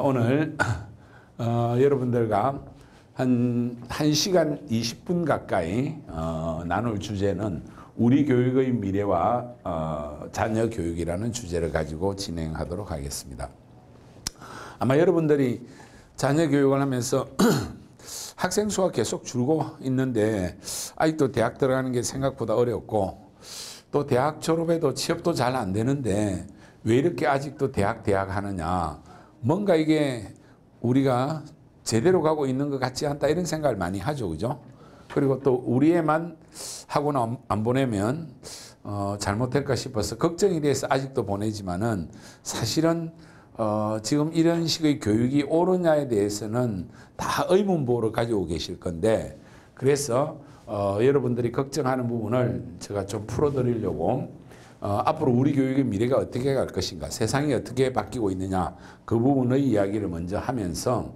오늘 여러분들과 한 1시간 20분 가까이 나눌 주제는 우리 교육의 미래와 자녀 교육이라는 주제를 가지고 진행하도록 하겠습니다. 아마 여러분들이 자녀 교육을 하면서 학생 수가 계속 줄고 있는데 아직도 대학 들어가는 게 생각보다 어렵고 또 대학 졸업해도 취업도 잘 안 되는데 왜 이렇게 아직도 대학 하느냐, 뭔가 이게 우리가 제대로 가고 있는 것 같지 않다 이런 생각을 많이 하죠, 그죠? 그리고 또 우리 애만 학원 안 보내면 잘못될까 싶어서 걱정이 돼서 아직도 보내지만은 사실은 지금 이런 식의 교육이 옳으냐에 대해서는 다 의문부호를 가지고 계실 건데, 그래서 여러분들이 걱정하는 부분을 제가 좀 풀어드리려고 앞으로 우리 교육의 미래가 어떻게 갈 것인가, 세상이 어떻게 바뀌고 있느냐, 그 부분의 이야기를 먼저 하면서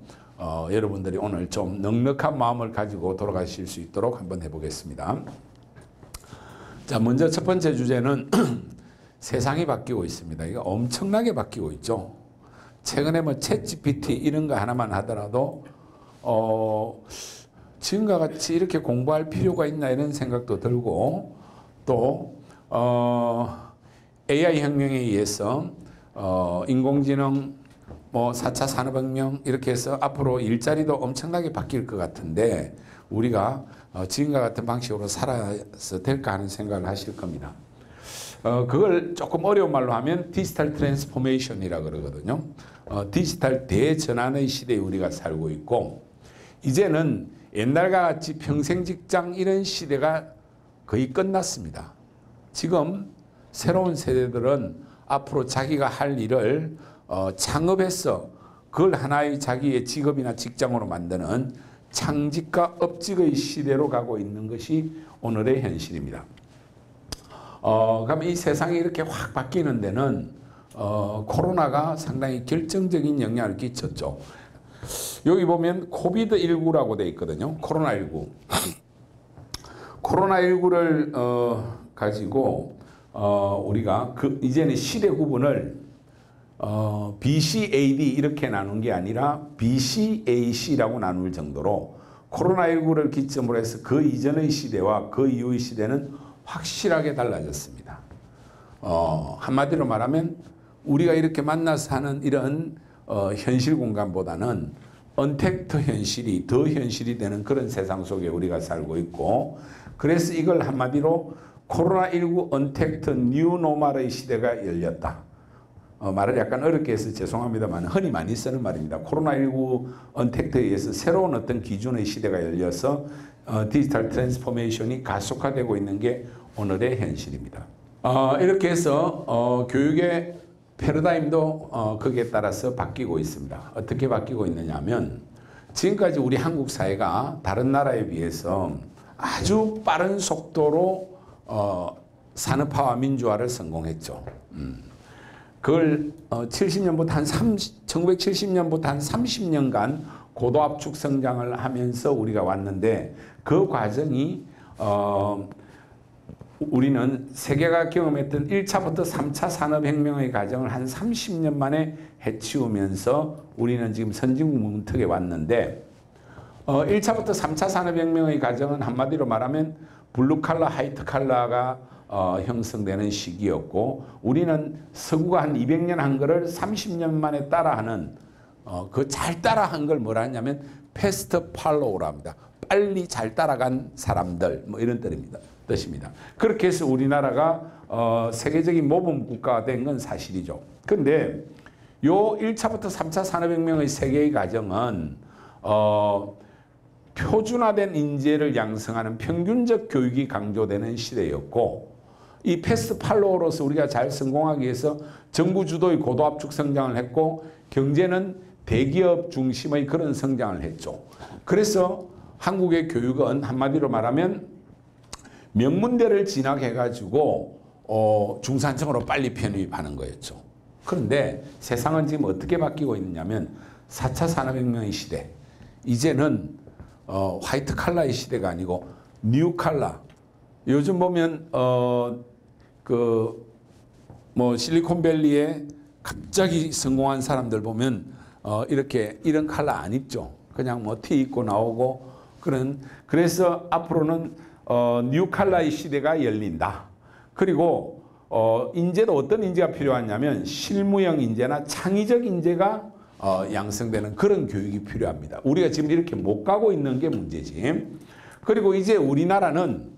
여러분들이 오늘 좀 넉넉한 마음을 가지고 돌아가실 수 있도록 한번 해보겠습니다. 자, 먼저 첫 번째 주제는 세상이 바뀌고 있습니다. 이거 엄청나게 바뀌고 있죠. 최근에 뭐 챗GPT 이런 거 하나만 하더라도 지금과 같이 이렇게 공부할 필요가 있나 이런 생각도 들고, 또 AI 혁명에 의해서 인공지능, 뭐 4차 산업혁명 이렇게 해서 앞으로 일자리도 엄청나게 바뀔 것 같은데 우리가 지금과 같은 방식으로 살아서 될까 하는 생각을 하실 겁니다. 그걸 조금 어려운 말로 하면 디지털 트랜스포메이션이라고 그러거든요. 디지털 대전환의 시대에 우리가 살고 있고, 이제는 옛날과 같이 평생 직장 이런 시대가 거의 끝났습니다. 지금 새로운 세대들은 앞으로 자기가 할 일을 창업해서 그걸 하나의 자기의 직업이나 직장으로 만드는 창직과 업직의 시대로 가고 있는 것이 오늘의 현실입니다. 그럼 이 세상이 이렇게 확 바뀌는 데는 코로나가 상당히 결정적인 영향을 끼쳤죠. 여기 보면 코비드19라고 되어 있거든요. 코로나19. 코로나19를 가지고 우리가 이제는 시대 구분을 BCAD 이렇게 나눈 게 아니라 BCAC라고 나눌 정도로 코로나19를 기점으로 해서 그 이전의 시대와 그 이후의 시대는 확실하게 달라졌습니다. 한마디로 말하면 우리가 이렇게 만나서 하는 이런 현실 공간보다는 언택트 현실이 더 현실이 되는 그런 세상 속에 우리가 살고 있고, 그래서 이걸 한마디로 코로나19 언택트 뉴노멀의 시대가 열렸다. 말을 약간 어렵게 해서 죄송합니다만 흔히 많이 쓰는 말입니다. 코로나19 언택트에 의해서 새로운 어떤 기준의 시대가 열려서 디지털 트랜스포메이션이 가속화되고 있는 게 오늘의 현실입니다. 이렇게 해서 교육의 패러다임도 거기에 따라서 바뀌고 있습니다. 어떻게 바뀌고 있느냐 하면, 지금까지 우리 한국 사회가 다른 나라에 비해서 아주 빠른 속도로 산업화와 민주화를 성공했죠. 그걸 1970년부터 한 30년간 고도압축 성장을 하면서 우리가 왔는데, 그 과정이 우리는 세계가 경험했던 1차부터 3차 산업혁명의 과정을 한 30년 만에 해치우면서 우리는 지금 선진국 문턱에 왔는데, 1차부터 3차 산업혁명의 과정은 한마디로 말하면 블루칼라, 화이트칼라가 형성되는 시기였고, 우리는 서구가 한 200년 한 거를 30년 만에 따라하는 그 잘 따라한 걸 뭐라 하냐면 패스트 팔로우라 합니다. 빨리 잘 따라간 사람들, 뭐 이런 뜻입니다. 그렇게 해서 우리나라가 세계적인 모범 국가가 된 건 사실이죠. 그런데 요 1차부터 3차 산업혁명의 세계의 과정은 표준화된 인재를 양성하는 평균적 교육이 강조되는 시대였고, 이 패스트 팔로우로서 우리가 잘 성공하기 위해서 정부 주도의 고도압축 성장을 했고, 경제는 대기업 중심의 그런 성장을 했죠. 그래서 한국의 교육은 한마디로 말하면 명문대를 진학해가지고 중산층으로 빨리 편입하는 거였죠. 그런데 세상은 지금 어떻게 바뀌고 있느냐면 4차 산업혁명의 시대, 이제는 화이트 칼라의 시대가 아니고 뉴 칼라. 요즘 보면 뭐 실리콘밸리에 갑자기 성공한 사람들 보면 이렇게 이런 컬러 안 입죠. 그냥 뭐 티 입고 나오고 그래서 앞으로는 뉴 컬러의 시대가 열린다. 그리고 인재도 어떤 인재가 필요하냐면 실무형 인재나 창의적 인재가 양성되는 그런 교육이 필요합니다. 우리가 지금 이렇게 못 가고 있는 게 문제지. 그리고 이제 우리나라는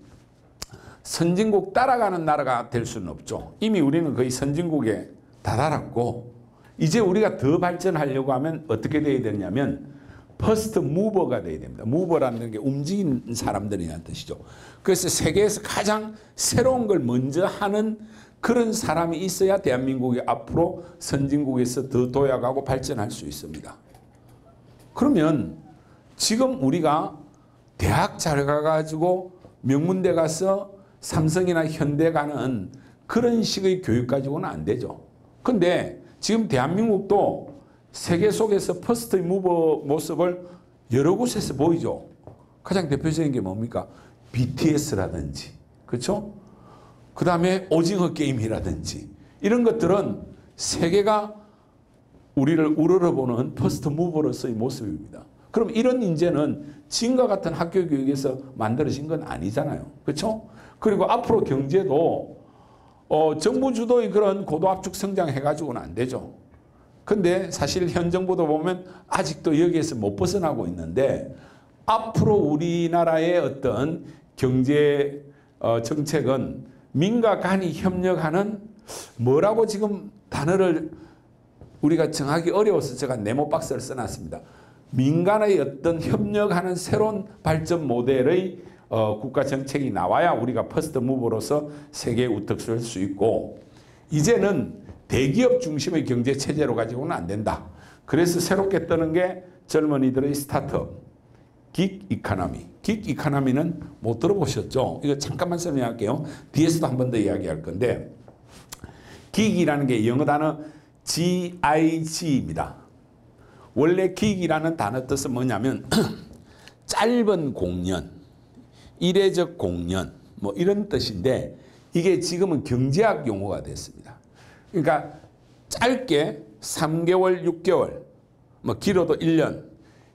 선진국 따라가는 나라가 될 수는 없죠. 이미 우리는 거의 선진국에 다다랐고 이제 우리가 더 발전하려고 하면 어떻게 돼야 되냐면 퍼스트 무버가 돼야 됩니다. 무버라는 게 움직이는 사람들이라는 뜻이죠. 그래서 세계에서 가장 새로운 걸 먼저 하는 그런 사람이 있어야 대한민국이 앞으로 선진국에서 더 도약하고 발전할 수 있습니다. 그러면 지금 우리가 대학 잘 가가지고 명문대 가서 삼성이나 현대 가는 그런 식의 교육 가지고는 안 되죠. 근데 지금 대한민국도 세계 속에서 퍼스트 무버 모습을 여러 곳에서 보이죠. 가장 대표적인 게 뭡니까? BTS라든지, 그렇죠? 그 다음에 오징어 게임이라든지 이런 것들은 세계가 우리를 우러러보는 퍼스트 무버로서의 모습입니다. 그럼 이런 인재는 지금과 같은 학교 교육에서 만들어진 건 아니잖아요. 그렇죠? 그리고 앞으로 경제도 정부 주도의 그런 고도압축 성장해가지고는 안 되죠. 근데 사실 현 정부도 보면 아직도 여기에서 못 벗어나고 있는데 앞으로 우리나라의 어떤 경제 정책은 민과 간이 협력하는 뭐라고 지금 단어를 우리가 정하기 어려워서 제가 네모 박스를 써놨습니다. 민간의 어떤 협력하는 새로운 발전 모델의 국가 정책이 나와야 우리가 퍼스트 무버로서 세계에 우뚝 설 수 있고 이제는 대기업 중심의 경제 체제로 가지고는 안 된다. 그래서 새롭게 뜨는 게 젊은이들의 스타트업, 긱 이코노미. 긱 이코노미는 못 들어보셨죠? 이거 잠깐만 설명할게요. 뒤에서도 한 번 더 이야기할 건데 긱이라는 게 영어 단어 GIG입니다. 원래 긱이라는 단어 뜻은 뭐냐면 짧은 공연, 이례적 공연 뭐 이런 뜻인데 이게 지금은 경제학 용어가 됐습니다. 그러니까 짧게 3개월, 6개월, 뭐 길어도 1년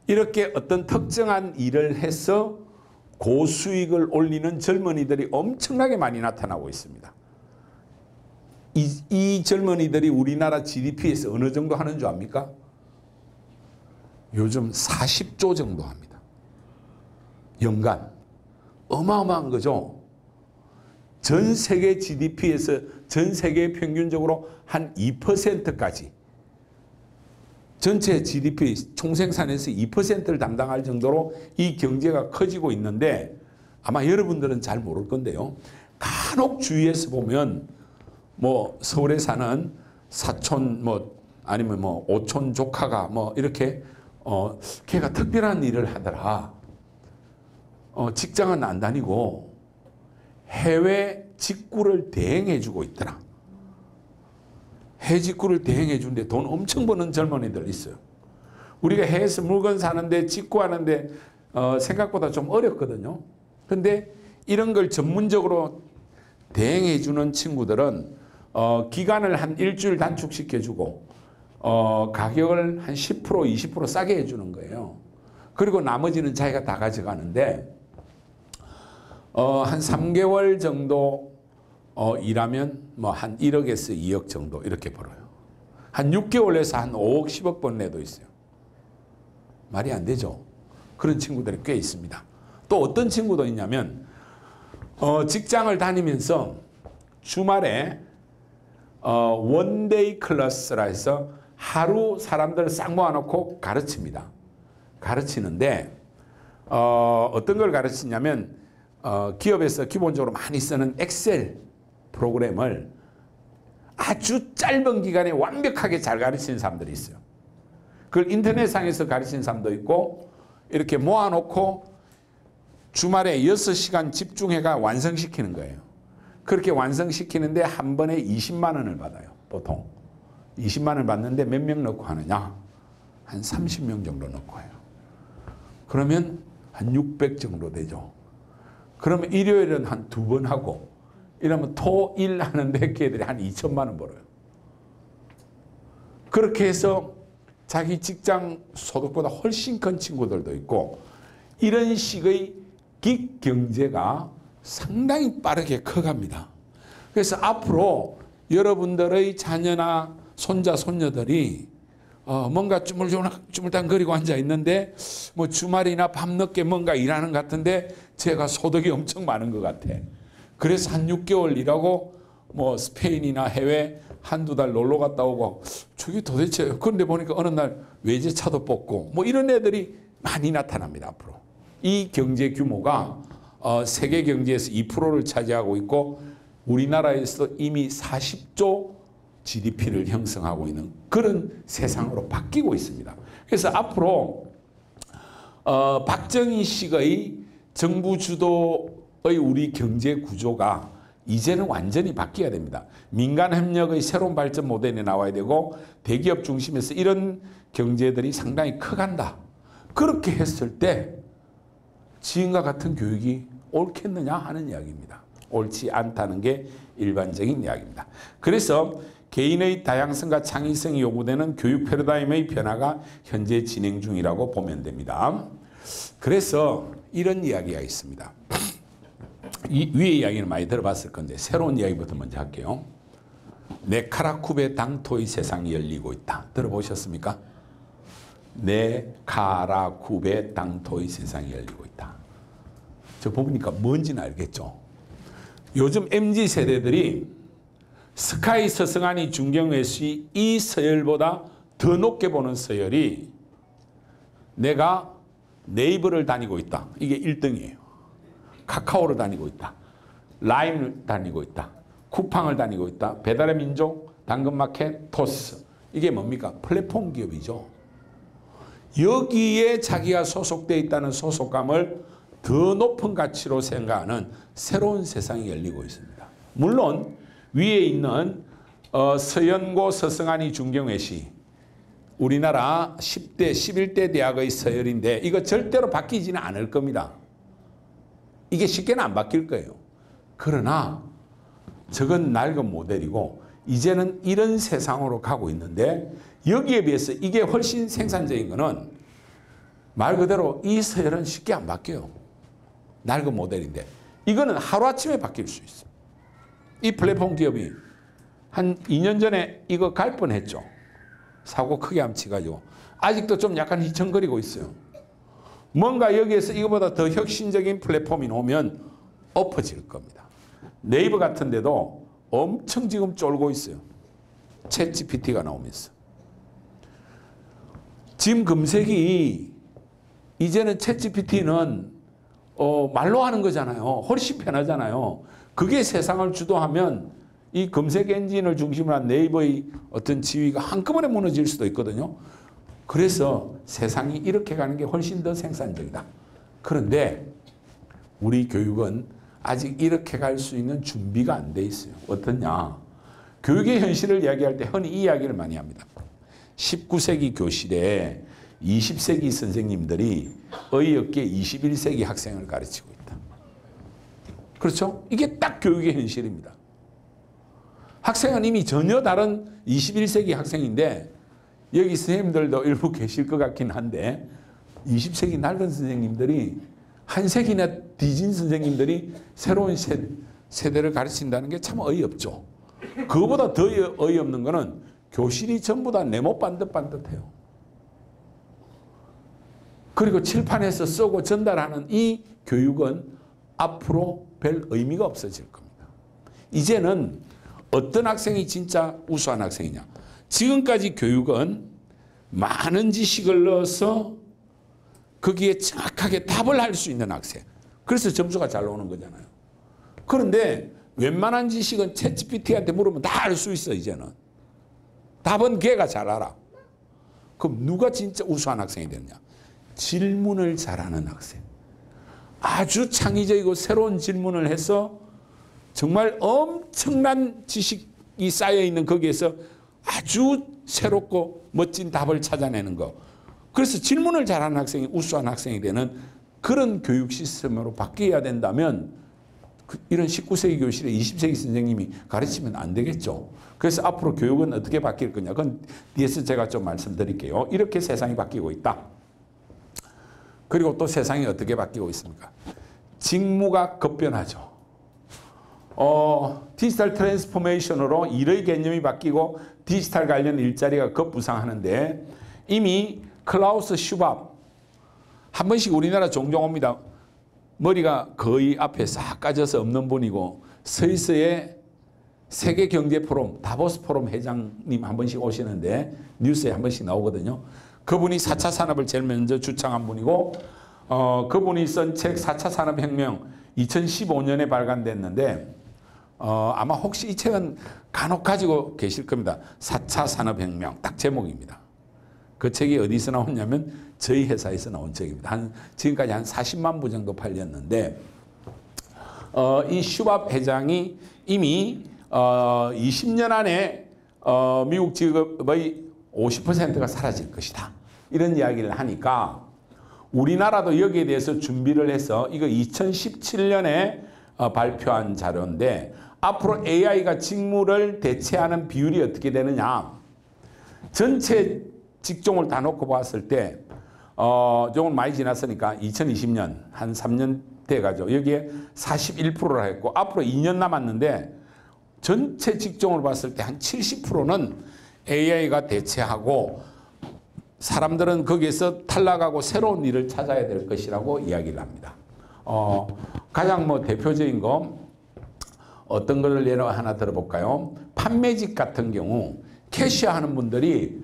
이렇게 어떤 특정한 일을 해서 고수익을 올리는 젊은이들이 엄청나게 많이 나타나고 있습니다. 이 젊은이들이 우리나라 GDP에서 어느 정도 하는 줄 압니까? 요즘 40조 정도 합니다. 연간. 어마어마한 거죠. 전 세계 GDP에서 전 세계 평균적으로 한 2%까지 전체 GDP 총생산에서 2%를 담당할 정도로 이 경제가 커지고 있는데 아마 여러분들은 잘 모를 건데요. 간혹 주위에서 보면 뭐 서울에 사는 사촌 뭐 아니면 뭐 오촌 조카가 뭐 이렇게 걔가 특별한 일을 하더라. 직장은 안 다니고 해외 직구를 대행해 주고 있더라. 해외 직구를 대행해 주는데 돈 엄청 버는 젊은이들 있어요. 우리가 해외에서 물건 사는데 직구하는데 생각보다 좀 어렵거든요. 근데 이런 걸 전문적으로 대행해 주는 친구들은 기간을 한 일주일 단축시켜 주고 가격을 한 10% 20% 싸게 해주는 거예요. 그리고 나머지는 자기가 다 가져가는데 한 3개월 정도 일하면 뭐 한 1억에서 2억 정도 이렇게 벌어요. 한 6개월에서 한 5억 10억 버는 애도 있어요. 말이 안 되죠. 그런 친구들이 꽤 있습니다. 또 어떤 친구도 있냐면 직장을 다니면서 주말에 원데이 클래스라 해서 하루 사람들을 싹 모아놓고 가르칩니다. 가르치는데 어떤 걸 가르치냐면 기업에서 기본적으로 많이 쓰는 엑셀 프로그램을 아주 짧은 기간에 완벽하게 잘 가르치는 사람들이 있어요. 그걸 인터넷상에서 가르치는 사람도 있고 이렇게 모아놓고 주말에 6시간 집중해가 완성시키는 거예요. 그렇게 완성시키는데 한 번에 20만 원을 받아요. 보통 20만 원을 받는데 몇 명 넣고 하느냐? 한 30명 정도 넣고 해요. 그러면 한 600 정도 되죠. 그러면 일요일은 한 2번 하고 이러면 토, 일 하는데 걔들이 한 2천만 원 벌어요. 그렇게 해서 자기 직장 소득보다 훨씬 큰 친구들도 있고 이런 식의 긱 경제가 상당히 빠르게 커갑니다. 그래서 앞으로 여러분들의 자녀나 손자, 손녀들이 뭔가 주물주물거리고 앉아 있는데 뭐 주말이나 밤늦게 뭔가 일하는 것 같은데 제가 소득이 엄청 많은 것 같아. 그래서 한 6개월 일하고 뭐 스페인이나 해외 한두 달 놀러 갔다 오고 저게 도대체 그런데 보니까 어느 날 외제차도 뽑고 뭐 이런 애들이 많이 나타납니다. 앞으로. 이 경제 규모가 세계 경제에서 2%를 차지하고 있고 우리나라에서 이미 40조 GDP를 형성하고 있는 그런 세상으로 바뀌고 있습니다. 그래서 앞으로 박정희식의 정부 주도의 우리 경제 구조가 이제는 완전히 바뀌어야 됩니다. 민간 협력의 새로운 발전 모델이 나와야 되고 대기업 중심에서 이런 경제들이 상당히 커간다. 그렇게 했을 때 지금과 같은 교육이 옳겠느냐 하는 이야기입니다. 옳지 않다는 게 일반적인 이야기입니다. 그래서 개인의 다양성과 창의성이 요구되는 교육 패러다임의 변화가 현재 진행 중이라고 보면 됩니다. 그래서 이런 이야기가 있습니다. 이 위에 이야기는 많이 들어봤을 건데 새로운 이야기부터 먼저 할게요. 네카라쿠베 당토의 세상이 열리고 있다. 들어보셨습니까? 네카라쿠베 당토의 세상이 열리고 있다. 저 보니까 뭔지는 알겠죠? 요즘 MZ세대들이 스카이 서승환이 중경외시 이 서열보다 더 높게 보는 서열이 내가 네이버를 다니고 있다. 이게 1등이에요. 카카오를 다니고 있다. 라임을 다니고 있다. 쿠팡을 다니고 있다. 배달의 민족, 당근마켓, 토스. 이게 뭡니까? 플랫폼 기업이죠. 여기에 자기가 소속되어 있다는 소속감을 더 높은 가치로 생각하는 새로운 세상이 열리고 있습니다. 물론 위에 있는 서연고 서승환이 중경외시 우리나라 10대, 11대 대학의 서열인데 이거 절대로 바뀌지는 않을 겁니다. 이게 쉽게는 안 바뀔 거예요. 그러나 저건 낡은 모델이고 이제는 이런 세상으로 가고 있는데 여기에 비해서 이게 훨씬 생산적인 거는 말 그대로 이 서열은 쉽게 안 바뀌어요. 낡은 모델인데 이거는 하루아침에 바뀔 수 있어요. 이 플랫폼 기업이 한 2년 전에 이거 갈 뻔했죠. 사고 크게 암치가지고 아직도 좀 약간 휘청거리고 있어요. 뭔가 여기에서 이거보다 더 혁신적인 플랫폼이 나오면 엎어질 겁니다. 네이버 같은 데도 엄청 지금 쫄고 있어요. 챗 GPT가 나오면서. 지금 검색이 이제는 챗 GPT는 말로 하는 거잖아요. 훨씬 편하잖아요. 그게 세상을 주도하면 이 검색 엔진을 중심으로 한 네이버의 어떤 지위가 한꺼번에 무너질 수도 있거든요. 그래서 세상이 이렇게 가는 게 훨씬 더 생산적이다. 그런데 우리 교육은 아직 이렇게 갈 수 있는 준비가 안 돼 있어요. 어떠냐? 교육의 현실을 이야기할 때 흔히 이 이야기를 많이 합니다. 19세기 교실에 20세기 선생님들이 어이없게 21세기 학생을 가르치고 있다. 그렇죠? 이게 딱 교육의 현실입니다. 학생은 이미 전혀 다른 21세기 학생인데 여기 선생님들도 일부 계실 것 같긴 한데 20세기 낡은 선생님들이 한 세기나 뒤진 선생님들이 새로운 세대를 가르친다는 게 참 어이없죠. 그거보다 더 어이없는 거는 교실이 전부 다 네모 반듯반듯해요. 그리고 칠판에서 쓰고 전달하는 이 교육은 앞으로 별 의미가 없어질 겁니다. 이제는 어떤 학생이 진짜 우수한 학생이냐. 지금까지 교육은 많은 지식을 넣어서 거기에 정확하게 답을 할 수 있는 학생. 그래서 점수가 잘 나오는 거잖아요. 그런데 웬만한 지식은 챗 GPT한테 물으면 다 알 수 있어 이제는. 답은 걔가 잘 알아. 그럼 누가 진짜 우수한 학생이 되느냐. 질문을 잘하는 학생. 아주 창의적이고 새로운 질문을 해서 정말 엄청난 지식이 쌓여있는 거기에서 아주 새롭고 멋진 답을 찾아내는 거. 그래서 질문을 잘하는 학생이 우수한 학생이 되는 그런 교육 시스템으로 바뀌어야 된다면 이런 19세기 교실에 20세기 선생님이 가르치면 안 되겠죠. 그래서 앞으로 교육은 어떻게 바뀔 거냐. 그건 뒤에서 제가 좀 말씀드릴게요. 이렇게 세상이 바뀌고 있다. 그리고 또 세상이 어떻게 바뀌고 있습니까? 직무가 급변하죠. 디지털 트랜스포메이션으로 일의 개념이 바뀌고 디지털 관련 일자리가 급부상하는데 이미 클라우스 슈밥 한 번씩 우리나라 종종 옵니다. 머리가 거의 앞에 싹 까져서 없는 분이고 스위스의 세계경제포럼 다보스 포럼 회장님 한 번씩 오시는데 뉴스에 한 번씩 나오거든요. 그분이 4차 산업을 제일 먼저 주창한 분이고 그분이 쓴 책 4차 산업혁명 2015년에 발간됐는데 아마 혹시 이 책은 간혹 가지고 계실 겁니다. 4차 산업혁명 딱 제목입니다. 그 책이 어디서 나왔냐면 저희 회사에서 나온 책입니다. 지금까지 한 40만 부 정도 팔렸는데 이 슈밥 회장이 이미 20년 안에 미국 직업의 50%가 사라질 것이다. 이런 이야기를 하니까 우리나라도 여기에 대해서 준비를 해서 이거 2017년에 발표한 자료인데 앞으로 AI가 직무를 대체하는 비율이 어떻게 되느냐. 전체 직종을 다 놓고 봤을 때 조금 많이 지났으니까 2020년 한 3년 돼가지고 여기에 41%라 했고 앞으로 2년 남았는데 전체 직종을 봤을 때 한 70%는 AI가 대체하고 사람들은 거기에서 탈락하고 새로운 일을 찾아야 될 것이라고 이야기를 합니다. 가장 대표적인 거 어떤 걸 예로 하나 들어볼까요? 판매직 같은 경우 캐시어 하는 분들이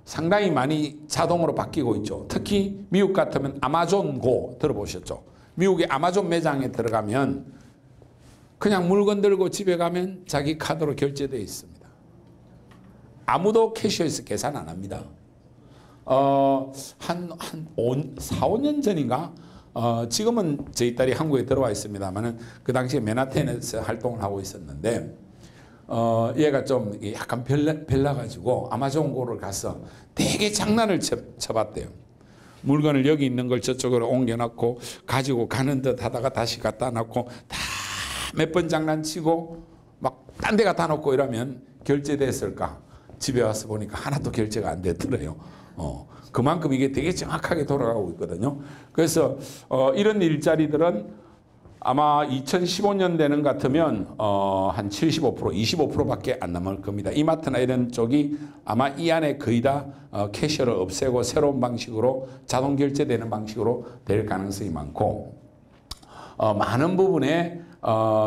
상당히 많이 자동으로 바뀌고 있죠. 특히 미국 같으면 아마존고 들어보셨죠? 미국의 아마존 매장에 들어가면 그냥 물건 들고 집에 가면 자기 카드로 결제되어 있습니다. 아무도 캐시어에서 계산 안 합니다. 한 4, 5년 전인가? 지금은 저희 딸이 한국에 들어와 있습니다만은 그 당시에 맨하탄에서 활동을 하고 있었는데 얘가 좀 약간 별나가지고 아마존고를 가서 되게 장난을 쳐봤대요. 물건을 여기 있는 걸 저쪽으로 옮겨놓고 가지고 가는 듯 하다가 다시 갖다 놓고 다 몇 번 장난치고 막 딴 데 갖다 놓고 이러면 결제됐을까? 집에 와서 보니까 하나도 결제가 안 되더래요. 그만큼 이게 되게 정확하게 돌아가고 있거든요. 그래서 이런 일자리들은 아마 2015년 되는 것 같으면 한 75%, 25%밖에 안 남을 겁니다. 이마트나 이런 쪽이 아마 이 안에 거의 다 캐셔를 없애고 새로운 방식으로 자동 결제되는 방식으로 될 가능성이 많고 많은 부분에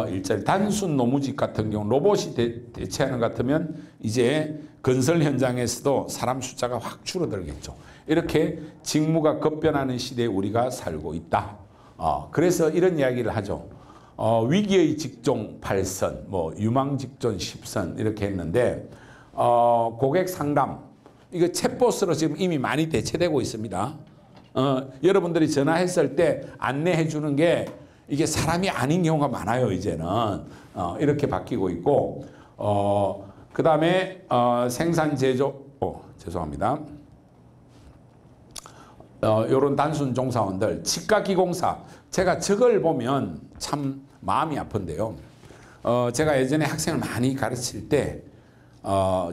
일자리 단순 노무직 같은 경우 로봇이 대체하는 것 같으면 이제 건설 현장에서도 사람 숫자가 확 줄어들겠죠. 이렇게 직무가 급변하는 시대에 우리가 살고 있다. 그래서 이런 이야기를 하죠. 위기의 직종 8선, 유망 직종 10선 이렇게 했는데 고객 상담 이거 챗봇으로 지금 이미 많이 대체되고 있습니다. 여러분들이 전화했을 때 안내해 주는 게 이게 사람이 아닌 경우가 많아요. 이제는 이렇게 바뀌고 있고 그 다음에 생산 제조 죄송합니다. 요런 단순 종사원들 치과기공사 제가 저걸 보면 참 마음이 아픈데요. 제가 예전에 학생을 많이 가르칠 때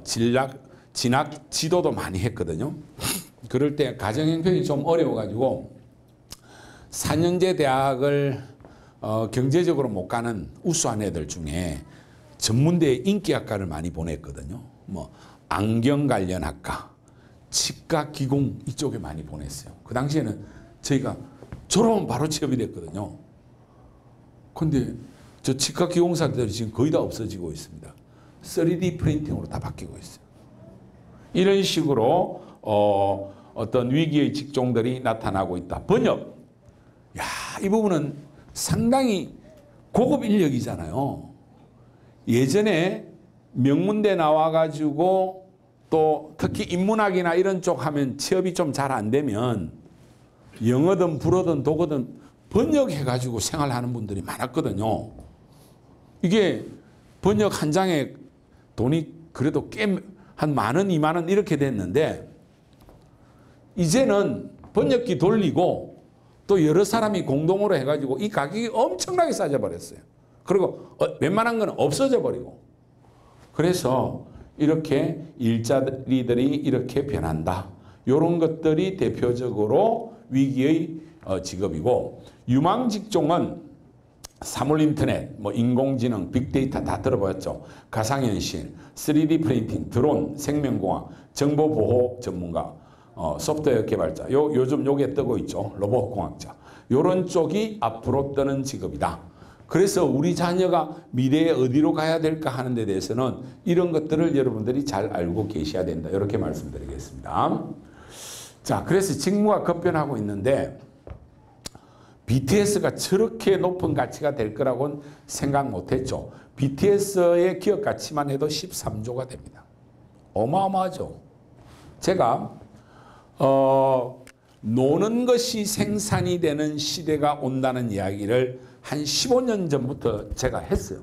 진학 지도도 많이 했거든요. 그럴 때 가정형편이 좀 어려워가지고 4년제 대학을 경제적으로 못 가는 우수한 애들 중에 전문대 인기학과를 많이 보냈거든요. 안경 관련 학과, 치과 기공 이쪽에 많이 보냈어요. 그 당시에는 저희가 졸업하면 바로 취업이 됐거든요. 근데 저 치과 기공사들이 지금 거의 다 없어지고 있습니다. 3D 프린팅으로 다 바뀌고 있어요. 이런 식으로 어떤 위기의 직종들이 나타나고 있다. 번역. 이 부분은 상당히 고급 인력이잖아요. 예전에 명문대 나와가지고 또 특히 인문학이나 이런 쪽 하면 취업이 좀 잘 안 되면 영어든 불어든 독어든 번역해가지고 생활하는 분들이 많았거든요. 이게 번역 한 장에 돈이 그래도 꽤 한 10,000원, 20,000원 이렇게 됐는데 이제는 번역기 돌리고 또 여러 사람이 공동으로 해가지고 이 가격이 엄청나게 싸져 버렸어요. 그리고 웬만한 건 없어져 버리고. 그래서 이렇게 일자리들이 이렇게 변한다. 이런 것들이 대표적으로 위기의 직업이고, 유망 직종은 사물인터넷, 뭐 인공지능, 빅데이터 다 들어보셨죠. 가상현실, 3D 프린팅, 드론, 생명공학, 정보보호 전문가, 소프트웨어 개발자, 요즘 요게 뜨고 있죠. 로봇공학자. 요런 쪽이 앞으로 뜨는 직업이다. 그래서 우리 자녀가 미래에 어디로 가야 될까 하는 데 대해서는 이런 것들을 여러분들이 잘 알고 계셔야 된다. 이렇게 말씀드리겠습니다. 자, 그래서 직무가 급변하고 있는데 BTS가 저렇게 높은 가치가 될 거라고는 생각 못했죠. BTS의 기업 가치만 해도 13조가 됩니다. 어마어마하죠. 제가 노는 것이 생산이 되는 시대가 온다는 이야기를 한 15년 전부터 제가 했어요.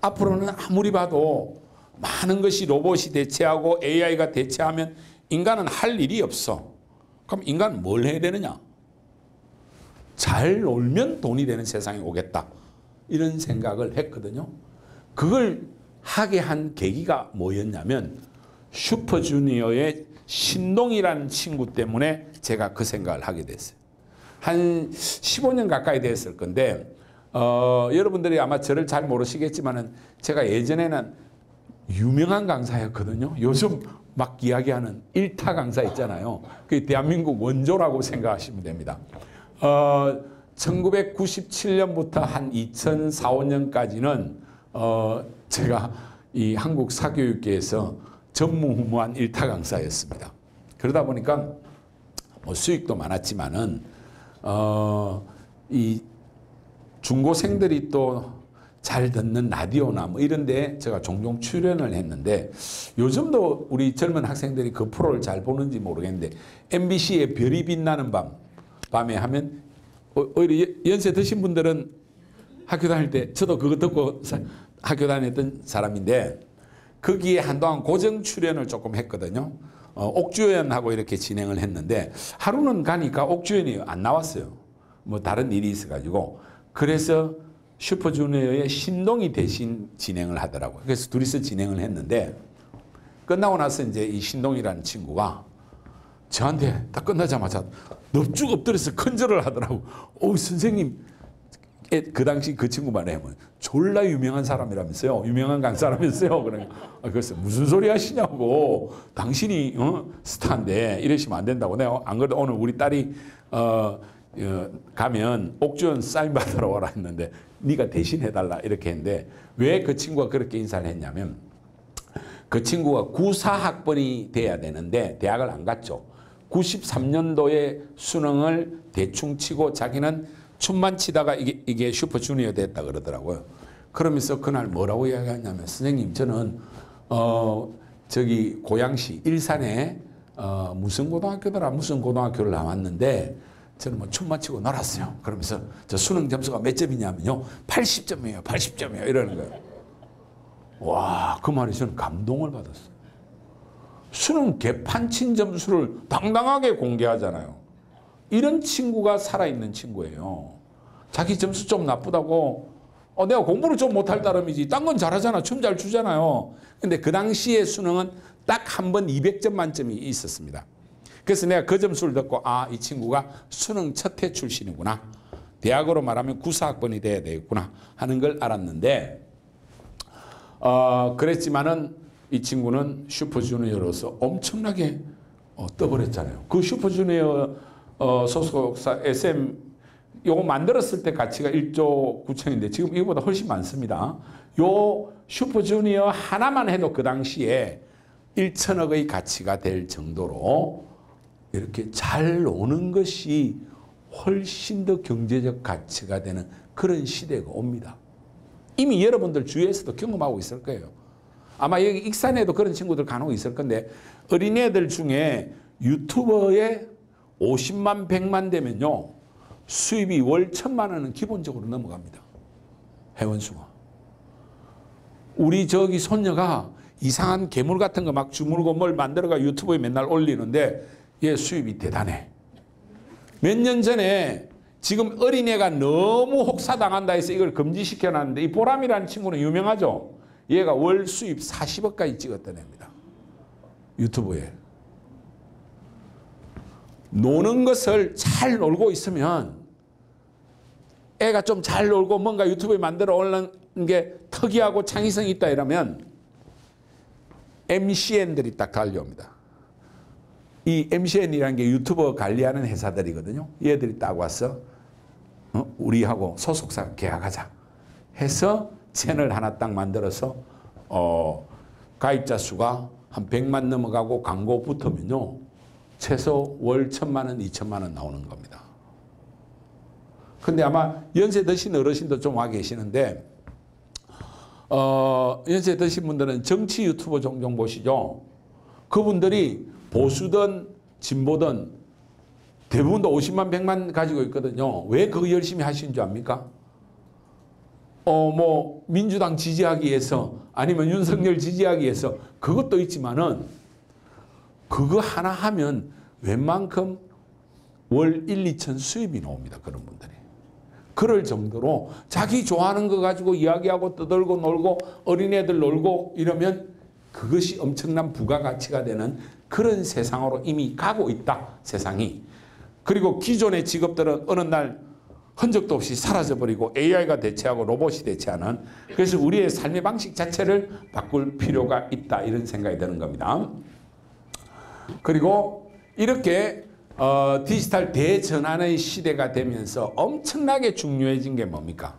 앞으로는 아무리 봐도 많은 것이 로봇이 대체하고 AI가 대체하면 인간은 할 일이 없어. 그럼 인간은 뭘 해야 되느냐? 잘 놀면 돈이 되는 세상이 오겠다. 이런 생각을 했거든요. 그걸 하게 한 계기가 뭐였냐면 슈퍼주니어의 신동이라는 친구 때문에 제가 그 생각을 하게 됐어요. 한 15년 가까이 됐을 건데 여러분들이 아마 저를 잘 모르시겠지만은 제가 예전에는 유명한 강사였거든요. 요즘 막 이야기하는 일타 강사 있잖아요. 그 대한민국 원조라고 생각하시면 됩니다. 1997년부터 한 2004, 5년까지는 제가 이 한국 사교육계에서 전무후무한 일타 강사였습니다. 그러다 보니까 뭐 수익도 많았지만은 이 중고생들이 또 잘 듣는 라디오나 뭐 이런 데 제가 종종 출연을 했는데, 요즘도 우리 젊은 학생들이 그 프로를 잘 보는지 모르겠는데 MBC의 별이 빛나는 밤에 하면 오히려 연세 드신 분들은 학교 다닐 때, 저도 그거 듣고 학교 다녔던 사람인데 거기에 한동안 고정 출연을 조금 했거든요. 옥주연하고 이렇게 진행을 했는데 하루는 가니까 옥주연이 안 나왔어요. 뭐 다른 일이 있어가지고. 그래서 슈퍼주니어의 신동이 대신 진행을 하더라고요. 그래서 둘이서 진행을 했는데 끝나고 나서 이제 이 신동이라는 친구가 저한테 딱 끝나자마자 넙죽 엎드려서 큰절을 하더라고. 선생님, 그 당시 그 친구 말에 하면 졸라 유명한 사람이라면서요. 유명한 강사라면서요. 그러니까 그래서 무슨 소리 하시냐고. 당신이 스타인데 이러시면 안 된다고. 내가 안 그래도 오늘 우리 딸이 가면 옥주연 사인 받으러 오라 했는데 네가 대신 해달라 이렇게 했는데, 왜 그 친구가 그렇게 인사를 했냐면 그 친구가 94학번이 돼야 되는데 대학을 안 갔죠. 93년도에 수능을 대충 치고 자기는 춤만 치다가 이게 슈퍼주니어 됐다 그러더라고요. 그러면서 그날 뭐라고 이야기하냐면, 선생님 저는 저기 고양시 일산에 무슨 고등학교더라 무슨 고등학교를 나왔는데 저는 뭐 춤만 추고 놀았어요. 그러면서 저 수능 점수가 몇 점이냐면요 80점이에요 80점이에요 이러는 거예요. 와, 그 말이 저는 감동을 받았어요. 수능 개판친 점수를 당당하게 공개하잖아요. 이런 친구가 살아있는 친구예요. 자기 점수 좀 나쁘다고 내가 공부를 좀 못할 따름이지 딴 건 잘하잖아. 춤 잘 추잖아요. 근데 그 당시에 수능은 딱 한 번 200점 만점이 있었습니다. 그래서 내가 그 점수를 듣고 이 친구가 수능 첫 해 출신이구나. 대학으로 말하면 94학번이 돼야 되겠구나 하는 걸 알았는데, 그랬지만은 이 친구는 슈퍼주니어로서 엄청나게 떠버렸잖아요. 그 슈퍼주니어 소속사 SM 요거 만들었을 때 가치가 1조 9천인데 지금 이거보다 훨씬 많습니다. 요 슈퍼주니어 하나만 해도 그 당시에 1천억의 가치가 될 정도로 이렇게 잘 노는 것이 훨씬 더 경제적 가치가 되는 그런 시대가 옵니다. 이미 여러분들 주위에서도 경험하고 있을 거예요. 아마 여기 익산에도 그런 친구들 간혹 있을 건데, 어린애들 중에 유튜버에 50만 100만 되면요 수입이 월 1000만 원은 기본적으로 넘어갑니다. 회원수가. 우리 저기 손녀가 이상한 괴물 같은 거 막 주물고 뭘 만들어가 유튜브에 맨날 올리는데 얘 수입이 대단해. 몇 년 전에 지금 어린애가 너무 혹사당한다 해서 이걸 금지시켜놨는데 이 보람이라는 친구는 유명하죠. 얘가 월 수입 40억까지 찍었던 애입니다. 유튜브에. 노는 것을 잘 놀고 있으면 애가 좀 잘 놀고 뭔가 유튜브에 만들어 올라온 게 특이하고 창의성이 있다 이러면 MCN들이 딱 달려옵니다. 이 MCN이라는 게 유튜버 관리하는 회사들이거든요. 얘들이 딱 와서 우리하고 소속사 계약하자 해서 채널 하나 딱 만들어서 가입자 수가 한 100만 넘어가고 광고 붙으면요 최소 월 1,000만 원, 2,000만 원 나오는 겁니다. 근데 아마 연세 드신 어르신도 좀 와 계시는데 연세 드신 분들은 정치 유튜버 종종 보시죠. 그분들이 보수든 진보든 대부분 다 50만 100만 가지고 있거든요. 왜 그거 열심히 하시는 줄 압니까? 뭐 민주당 지지하기 위해서 아니면 윤석열 지지하기 위해서 그것도 있지만은 그거 하나 하면 웬만큼 월 1, 2천 수입이 나옵니다. 그런 분들이. 그럴 정도로 자기 좋아하는 거 가지고 이야기하고 떠들고 놀고 어린애들 놀고 이러면 그것이 엄청난 부가가치가 되는 그런 세상으로 이미 가고 있다. 세상이. 그리고 기존의 직업들은 어느 날 흔적도 없이 사라져버리고 AI가 대체하고 로봇이 대체하는 그래서 우리의 삶의 방식 자체를 바꿀 필요가 있다. 이런 생각이 드는 겁니다. 그리고 이렇게 디지털 대전환의 시대가 되면서 엄청나게 중요해진 게 뭡니까?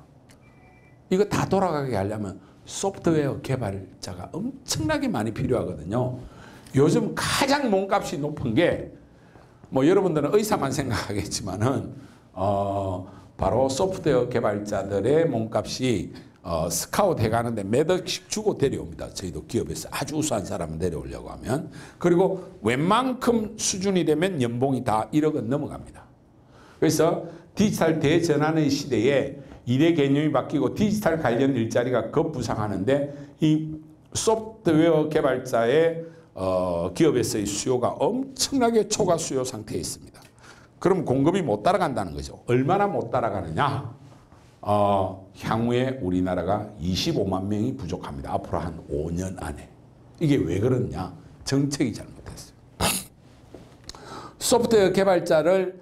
이거 다 돌아가게 하려면 소프트웨어 개발자가 엄청나게 많이 필요하거든요. 요즘 가장 몸값이 높은 게 뭐 여러분들은 의사만 생각하겠지만은 바로 소프트웨어 개발자들의 몸값이 스카웃 해가는데 몇 억씩 주고 데려옵니다. 저희도 기업에서 아주 우수한 사람을 데려오려고 하면. 그리고 웬만큼 수준이 되면 연봉이 다 1억은 넘어갑니다. 그래서 디지털 대전환의 시대에 일의 개념이 바뀌고 디지털 관련 일자리가 급부상하는데 이 소프트웨어 개발자의 기업에서의 수요가 엄청나게 초과 수요 상태에 있습니다. 그럼 공급이 못 따라간다는 거죠. 얼마나 못 따라가느냐? 향후에 우리나라가 25만 명이 부족합니다. 앞으로 한 5년 안에. 이게 왜 그러냐? 정책이 잘못됐어요. 소프트웨어 개발자를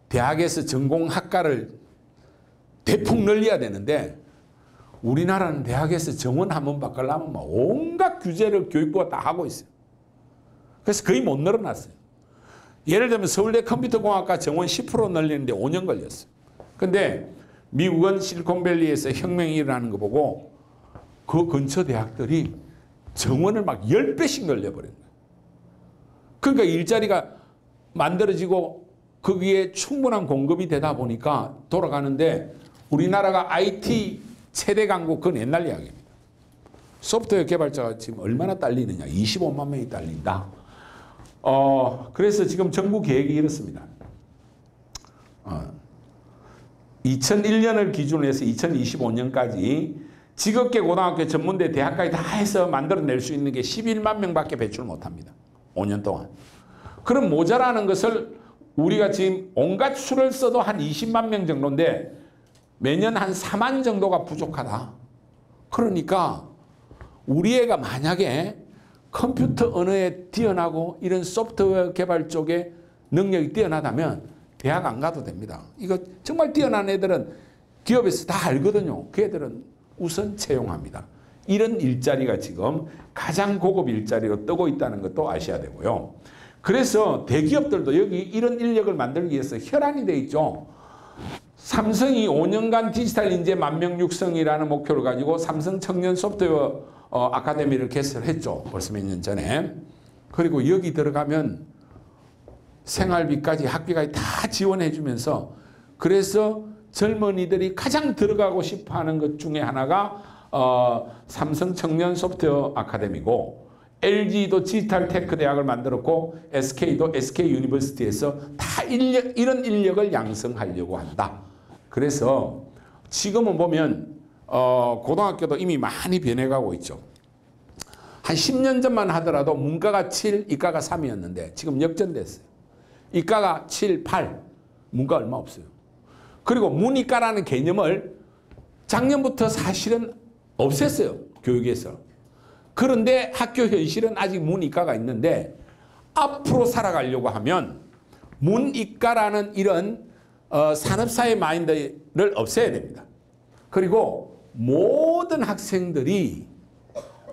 대학에서 전공학과를 대폭 늘려야 되는데 우리나라는 대학에서 정원 한번 바꾸려면 온갖 규제를 교육부가 다 하고 있어요. 그래서 거의 못 늘어났어요. 예를 들면 서울대 컴퓨터공학과 정원 10% 늘리는데 5년 걸렸어요. 근데 미국은 실리콘밸리에서 혁명이 일어나는 거 보고 그 근처 대학들이 정원을 막 10배씩 늘려버린 거예요. 그러니까 일자리가 만들어지고 거기에 충분한 공급이 되다 보니까 돌아가는데 우리나라가 IT 최대 강국 그건 옛날 이야기입니다. 소프트웨어 개발자가 지금 얼마나 딸리느냐. 25만 명이 딸린다. 그래서 지금 정부 계획이 이렇습니다. 2001년을 기준으로 해서 2025년까지 직업계 고등학교 전문대 대학까지 다 해서 만들어낼 수 있는 게 11만 명밖에 배출 못합니다. 5년 동안. 그럼 모자라는 것을 우리가 지금 온갖 수를 써도 한 20만 명 정도인데 매년 한 4만 정도가 부족하다. 그러니까 우리 애가 만약에 컴퓨터 언어에 뛰어나고 이런 소프트웨어 개발 쪽에 능력이 뛰어나다면 대학 안 가도 됩니다. 이거 정말 뛰어난 애들은 기업에서 다 알거든요. 그 애들은 우선 채용합니다. 이런 일자리가 지금 가장 고급 일자리로 뜨고 있다는 것도 아셔야 되고요. 그래서 대기업들도 여기 이런 인력을 만들기 위해서 혈안이 돼 있죠. 삼성이 5년간 디지털 인재 10,000명 육성이라는 목표를 가지고 삼성 청년 소프트웨어 아카데미를 개설했죠. 벌써 몇 년 전에. 그리고 여기 들어가면 생활비까지 학비까지 다 지원해 주면서 그래서 젊은이들이 가장 들어가고 싶어 하는 것 중에 하나가 삼성 청년 소프트웨어 아카데미고 LG도 디지털 테크 대학을 만들었고 SK도 SK 유니버시티에서 다 이런 인력을 양성하려고 한다. 그래서 지금은 보면 고등학교도 이미 많이 변해가고 있죠. 한 10년 전만 하더라도 문과가 7, 이과가 3이었는데 지금 역전됐어요. 이과가 7, 8, 문과 얼마 없어요. 그리고 문이과라는 개념을 작년부터 사실은 없앴어요. 교육에서. 그런데 학교 현실은 아직 문이과가 있는데 앞으로 살아가려고 하면 문이과라는 이런 산업사회 마인드를 없애야 됩니다. 그리고 모든 학생들이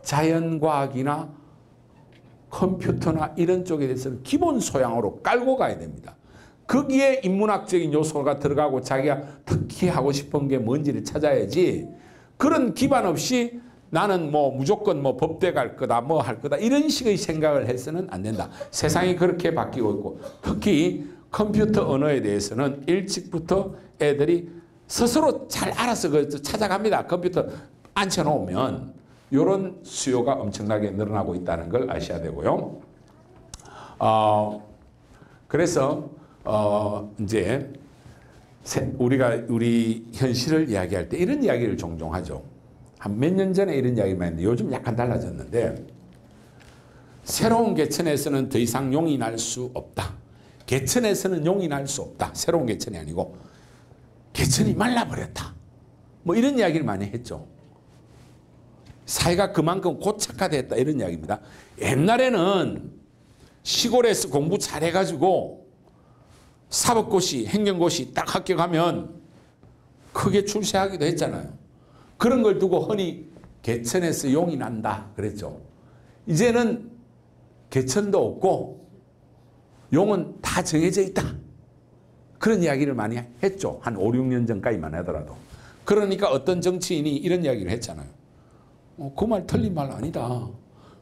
자연과학이나 컴퓨터나 이런 쪽에 대해서는 기본 소양으로 깔고 가야 됩니다. 거기에 인문학적인 요소가 들어가고 자기가 특히 하고 싶은 게 뭔지를 찾아야지 그런 기반 없이 나는 뭐 무조건 뭐 법대 갈 거다 뭐 할 거다 이런 식의 생각을 해서는 안 된다. 세상이 그렇게 바뀌고 있고 특히 컴퓨터 언어에 대해서는 일찍부터 애들이 스스로 잘 알아서 찾아갑니다. 컴퓨터 앉혀놓으면 이런 수요가 엄청나게 늘어나고 있다는 걸 아셔야 되고요. 그래서 이제 우리가 우리 현실을 이야기할 때 이런 이야기를 종종 하죠. 한 몇 년 전에 이런 이야기만 했는데 요즘 약간 달라졌는데 새로운 개천에서는 더 이상 용이 날 수 없다. 개천에서는 용이 날 수 없다. 새로운 개천이 아니고 개천이 말라버렸다. 뭐 이런 이야기를 많이 했죠. 사회가 그만큼 고착화됐다 이런 이야기입니다. 옛날에는 시골에서 공부 잘해가지고 사법고시, 행정고시 딱 합격하면 크게 출세하기도 했잖아요. 그런 걸 두고 흔히 개천에서 용이 난다 그랬죠. 이제는 개천도 없고 용은 다 정해져 있다. 그런 이야기를 많이 했죠. 한 5, 6년 전까지만 하더라도. 그러니까 어떤 정치인이 이런 이야기를 했잖아요. 그 말 틀린 말 아니다.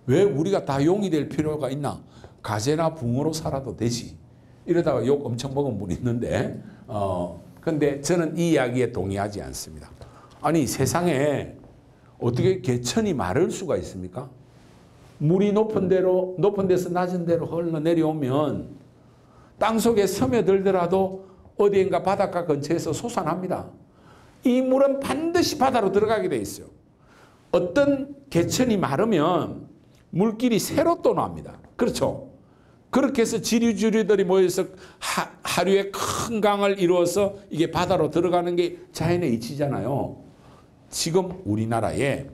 왜 우리가 다 용이 될 필요가 있나? 가재나 붕어로 살아도 되지. 이러다가 욕 엄청 먹은 분이 있는데 근데 저는 이 이야기에 동의하지 않습니다. 아니 세상에 어떻게 개천이 마를 수가 있습니까? 물이 높은 데서 낮은 데로 흘러내려오면 땅속에 스며들더라도 어디인가 바닷가 근처에서 솟아납니다. 이 물은 반드시 바다로 들어가게 돼 있어요. 어떤 개천이 마르면 물길이 새로 또 납니다. 그렇죠? 그렇게 해서 지류들이 모여서 하류의 큰 강을 이루어서 이게 바다로 들어가는 게 자연의 이치잖아요. 지금 우리나라에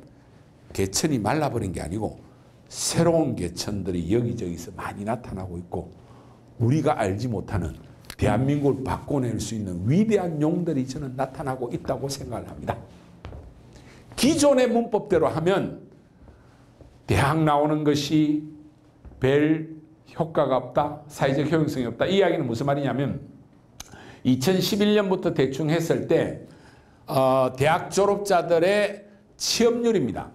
개천이 말라버린 게 아니고 새로운 개천들이 여기저기서 많이 나타나고 있고 우리가 알지 못하는 대한민국을 바꿔낼 수 있는 위대한 용들이 저는 나타나고 있다고 생각을 합니다. 기존의 문법대로 하면 대학 나오는 것이 별 효과가 없다, 사회적 효용성이 없다. 이 이야기는 무슨 말이냐면 2011년부터 대충 했을 때 대학 졸업자들의 취업률입니다.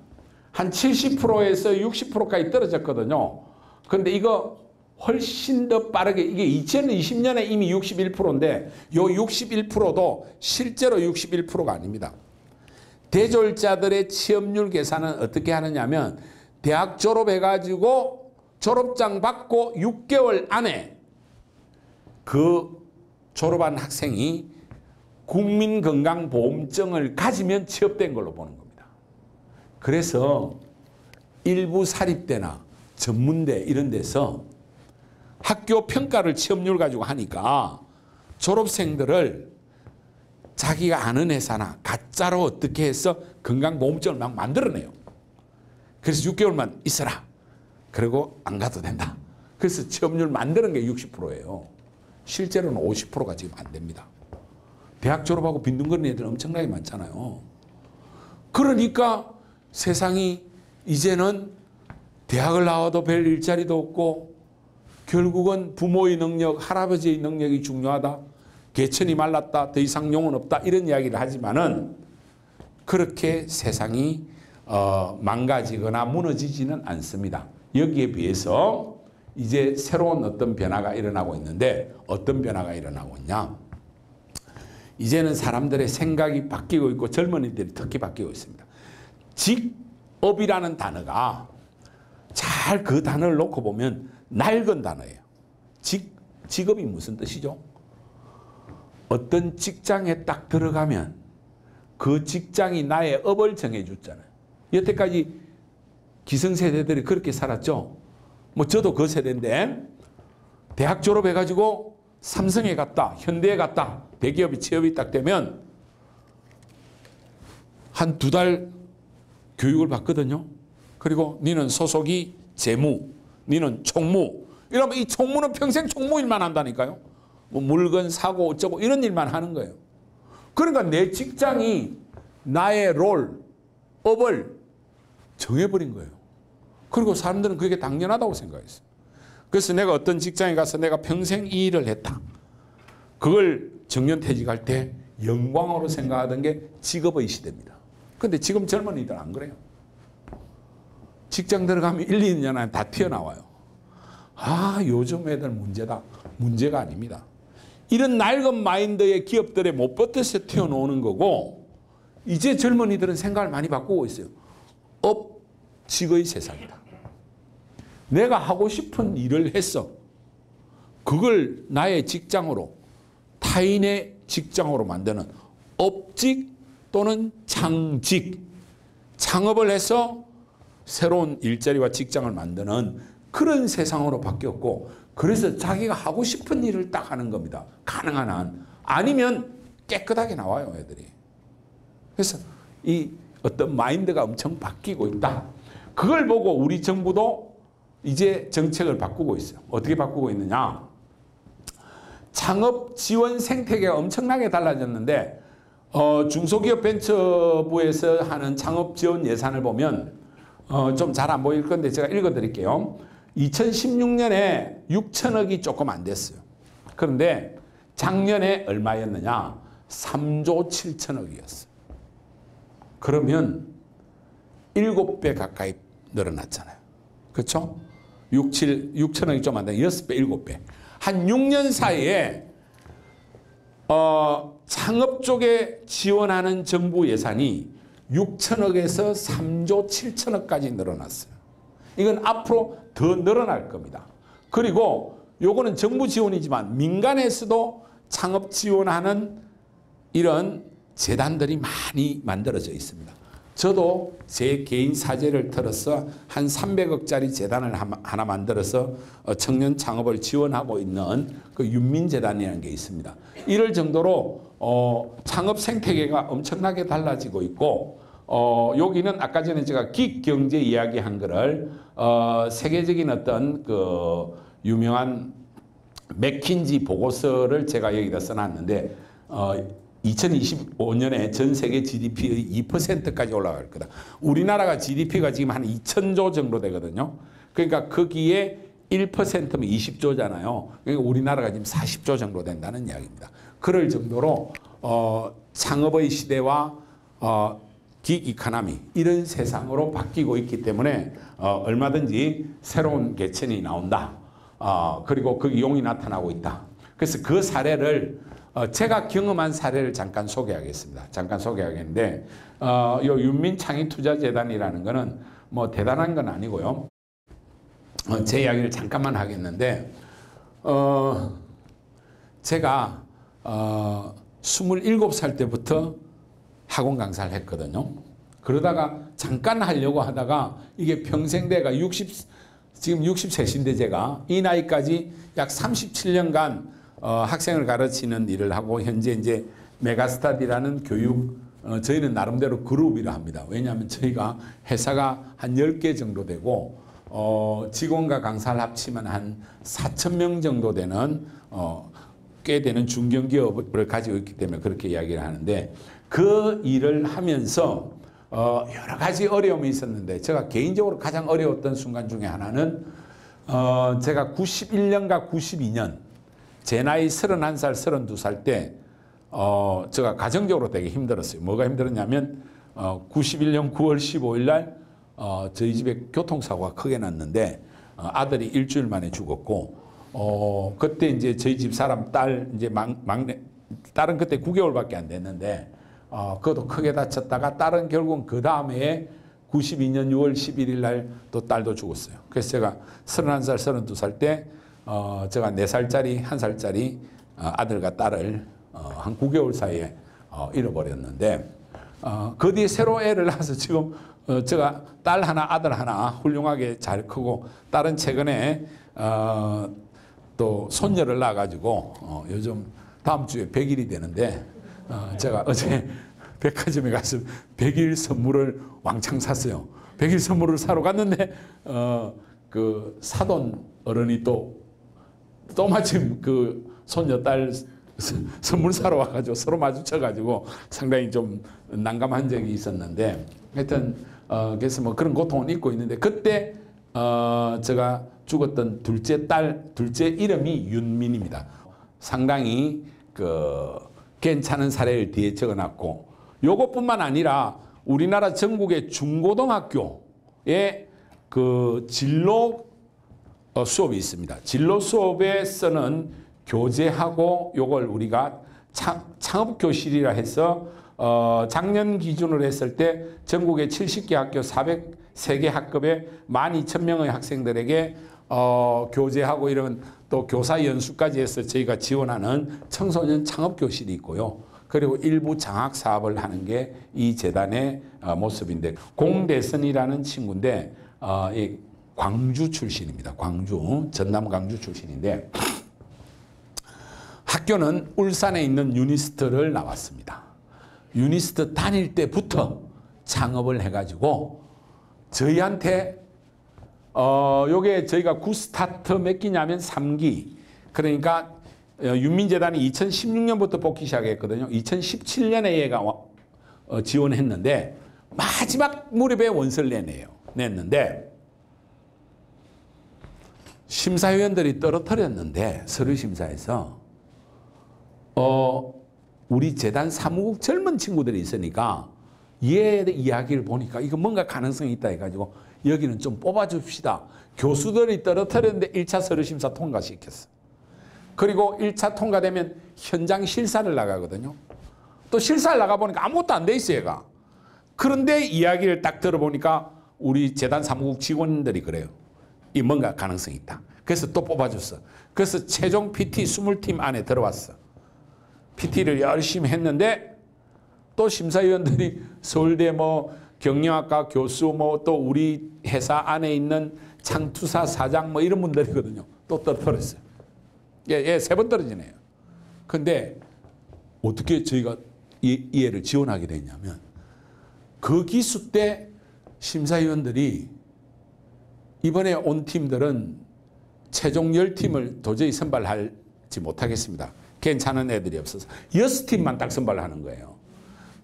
한 70%에서 60%까지 떨어졌거든요. 그런데 이거 훨씬 더 빠르게 이게 2020년에 이미 61%인데 요 61%도 실제로 61%가 아닙니다. 대졸자들의 취업률 계산은 어떻게 하느냐면 대학 졸업해가지고 졸업장 받고 6개월 안에 그 졸업한 학생이 국민건강보험증을 가지면 취업된 걸로 보는 겁니다. 그래서 일부 사립대나 전문대 이런 데서 학교 평가를 취업률 가지고 하니까 졸업생들을 자기가 아는 회사나 가짜로 어떻게 해서 건강보험증을 막 만들어내요. 그래서 6개월만 있어라. 그리고 안 가도 된다. 그래서 취업률 만드는 게 60%예요. 실제로는 50%가 지금 안 됩니다. 대학 졸업하고 빈둥거리는 애들 엄청나게 많잖아요. 그러니까 세상이 이제는 대학을 나와도 별 일자리도 없고 결국은 부모의 능력, 할아버지의 능력이 중요하다. 개천이 말랐다. 더 이상 용은 없다. 이런 이야기를 하지만은 그렇게 세상이 망가지거나 무너지지는 않습니다. 여기에 비해서 이제 새로운 어떤 변화가 일어나고 있는데 어떤 변화가 일어나고 있냐. 이제는 사람들의 생각이 바뀌고 있고 젊은이들이 특히 바뀌고 있습니다. 직업이라는 단어가 잘 그 단어를 놓고 보면 낡은 단어예요. 직업이 무슨 뜻이죠? 어떤 직장에 딱 들어가면 그 직장이 나의 업을 정해줬잖아요. 여태까지 기성세대들이 그렇게 살았죠. 뭐 저도 그 세대인데 대학 졸업해가지고 삼성에 갔다, 현대에 갔다, 대기업이 취업이 딱 되면 한 2달 교육을 받거든요. 그리고 니는 소속이 재무, 니는 총무. 이러면 이 총무는 평생 총무 일만 한다니까요. 뭐 물건 사고 어쩌고 이런 일만 하는 거예요. 그러니까 내 직장이 나의 롤, 업을 정해버린 거예요. 그리고 사람들은 그게 당연하다고 생각했어요. 그래서 내가 어떤 직장에 가서 내가 평생 이 일을 했다. 그걸 정년퇴직할 때 영광으로 생각하던 게 직업의 시대입니다. 근데 지금 젊은이들 안 그래요. 직장 들어가면 1, 2년 안에 다 튀어나와요. 아, 요즘 애들 문제다. 문제가 아닙니다. 이런 낡은 마인드의 기업들에 못 버텨서 튀어나오는 거고, 이제 젊은이들은 생각을 많이 바꾸고 있어요. 업직의 세상이다. 내가 하고 싶은 일을 했어. 그걸 나의 직장으로, 타인의 직장으로 만드는 업직 또는 창직, 창업을 해서 새로운 일자리와 직장을 만드는 그런 세상으로 바뀌었고, 그래서 자기가 하고 싶은 일을 딱 하는 겁니다. 가능한 한. 아니면 깨끗하게 나와요, 애들이. 그래서 이 어떤 마인드가 엄청 바뀌고 있다. 그걸 보고 우리 정부도 이제 정책을 바꾸고 있어요. 어떻게 바꾸고 있느냐. 창업 지원 생태계가 엄청나게 달라졌는데, 중소기업 벤처부에서 하는 창업 지원 예산을 보면 좀 잘 안 보일 건데 제가 읽어드릴게요. 2016년에 6천억이 조금 안 됐어요. 그런데 작년에 얼마였느냐? 3조 7천억이었어요. 그러면 7배 가까이 늘어났잖아요. 그렇죠? 6천억이 좀 안 돼. 6배, 7배. 한 6년 사이에 창업 쪽에 지원하는 정부 예산이 6천억에서 3조 7천억까지 늘어났어요. 이건 앞으로 더 늘어날 겁니다. 그리고 요거는 정부 지원이지만 민간에서도 창업 지원하는 이런 재단들이 많이 만들어져 있습니다. 저도 제 개인 사재를 털어서 한 300억짜리 재단을 하나 만들어서 청년 창업을 지원하고 있는 그 윤민재단이라는 게 있습니다. 이럴 정도로 창업 생태계가 엄청나게 달라지고 있고, 여기는 아까 전에 제가 기경제 이야기한 거를 세계적인 어떤 그 유명한 맥킨지 보고서를 제가 여기다 써놨는데 2025년에 전 세계 GDP의 2%까지 올라갈 거다. 우리나라가 GDP가 지금 한 2,000조 정도 되거든요. 그러니까 거기에 1%면 20조잖아요. 그러니까 우리나라가 지금 40조 정도 된다는 이야기입니다. 그럴 정도로 창업의 시대와 기이코노미 이런 세상으로 바뀌고 있기 때문에 얼마든지 새로운 개천이 나온다. 그리고 그 용이 나타나고 있다. 그래서 그 사례를 제가 경험한 사례를 잠깐 소개하겠습니다. 잠깐 소개하겠는데 요 윤민창의투자재단이라는 거는 뭐 대단한 건 아니고요. 제 이야기를 잠깐만 하겠는데 제가 27살 때부터 학원 강사를 했거든요. 그러다가 잠깐 하려고 하다가 이게 평생 대가 지금 60세신데 제가 이 나이까지 약 37년간 학생을 가르치는 일을 하고 현재 이제 메가스터디라는 교육 저희는 나름대로 그룹이라 합니다. 왜냐하면 저희가 회사가 한 10개 정도 되고 직원과 강사를 합치면 한 4,000명 정도 되는 꽤 되는 중견기업을 가지고 있기 때문에 그렇게 이야기를 하는데, 그 일을 하면서 여러 가지 어려움이 있었는데 제가 개인적으로 가장 어려웠던 순간 중에 하나는 제가 91년과 92년 제 나이 31살, 32살 때 제가 가정적으로 되게 힘들었어요. 뭐가 힘들었냐면 91년 9월 15일 날 저희 집에 교통사고가 크게 났는데 아들이 일주일 만에 죽었고 그때 이제 저희 집 사람 딸 이제 막내 딸은 그때 9개월밖에 안 됐는데 그것도 크게 다쳤다가 딸은 결국은 그 다음에 92년 6월 11일 날 또 딸도 죽었어요. 그래서 제가 31살, 32살 때 제가 4살짜리, 1살짜리 아들과 딸을 한 9개월 사이에 잃어버렸는데 그 뒤에 새로 애를 낳아서 지금 제가 딸 하나, 아들 하나 훌륭하게 잘 크고, 딸은 최근에 또 손녀를 낳아가지고 요즘 다음 주에 100일이 되는데 제가 어제 백화점에 가서 100일 선물을 왕창 샀어요. 100일 선물을 사러 갔는데 그 사돈 어른이 또 마침 그 손녀 딸 선물 사러 와가지고 서로 마주쳐가지고 상당히 좀 난감한 적이 있었는데 하여튼 그래서 뭐 그런 고통은 있고 있는데 그때 제가 죽었던 둘째 이름이 윤민입니다. 상당히 그 괜찮은 사례를 뒤에 적어놨고 요것뿐만 아니라 우리나라 전국의 중고등학교에 그 진로 수업이 있습니다. 진로 수업에 쓰는 교재하고 요걸 우리가 창업교실이라 해서 작년 기준으로 했을 때 전국의 70개 학교 403개 학급에 12,000명의 학생들에게 교재하고 이런 또 교사 연수까지 해서 저희가 지원하는 청소년 창업교실이 있고요. 그리고 일부 장학 사업을 하는 게 이 재단의 모습인데 공대선이라는 친구인데 광주 출신입니다. 전남 광주 출신인데 학교는 울산에 있는 유니스트를 나왔습니다. 유니스트 다닐 때부터 창업을 해가지고 저희한테 요게 저희가 구스타트 몇 기냐면 3기. 그러니까 윤민재단이 2016년부터 뽑기 시작했거든요. 2017년에 얘가 지원했는데 마지막 무렵에 원서를 냈는데 심사위원들이 떨어뜨렸는데 서류 심사에서 우리 재단 사무국 젊은 친구들이 있으니까 얘 이야기를 보니까 이거 뭔가 가능성이 있다 해가지고 여기는 좀 뽑아줍시다. 교수들이 떨어뜨렸는데 1차 서류 심사 통과시켰어. 그리고 1차 통과되면 현장 실사를 나가거든요. 또 실사를 나가보니까 아무것도 안 돼 있어 얘가. 그런데 이야기를 딱 들어보니까 우리 재단 사무국 직원들이 그래요. 이 뭔가 가능성이 있다. 그래서 또 뽑아줬어. 그래서 최종 PT 20팀 안에 들어왔어. PT를 열심히 했는데 또 심사위원들이 서울대 뭐 경영학과 교수 뭐 또 우리 회사 안에 있는 창투사 사장 뭐 이런 분들이거든요. 또 떨어졌어요. 예, 3번 떨어지네요. 근데 어떻게 저희가 이 애를 지원하게 됐냐면 그 기수 때 심사위원들이 이번에 온 팀들은 최종 10팀을 도저히 선발하지 못하겠습니다. 괜찮은 애들이 없어서 6팀만 딱 선발하는 거예요.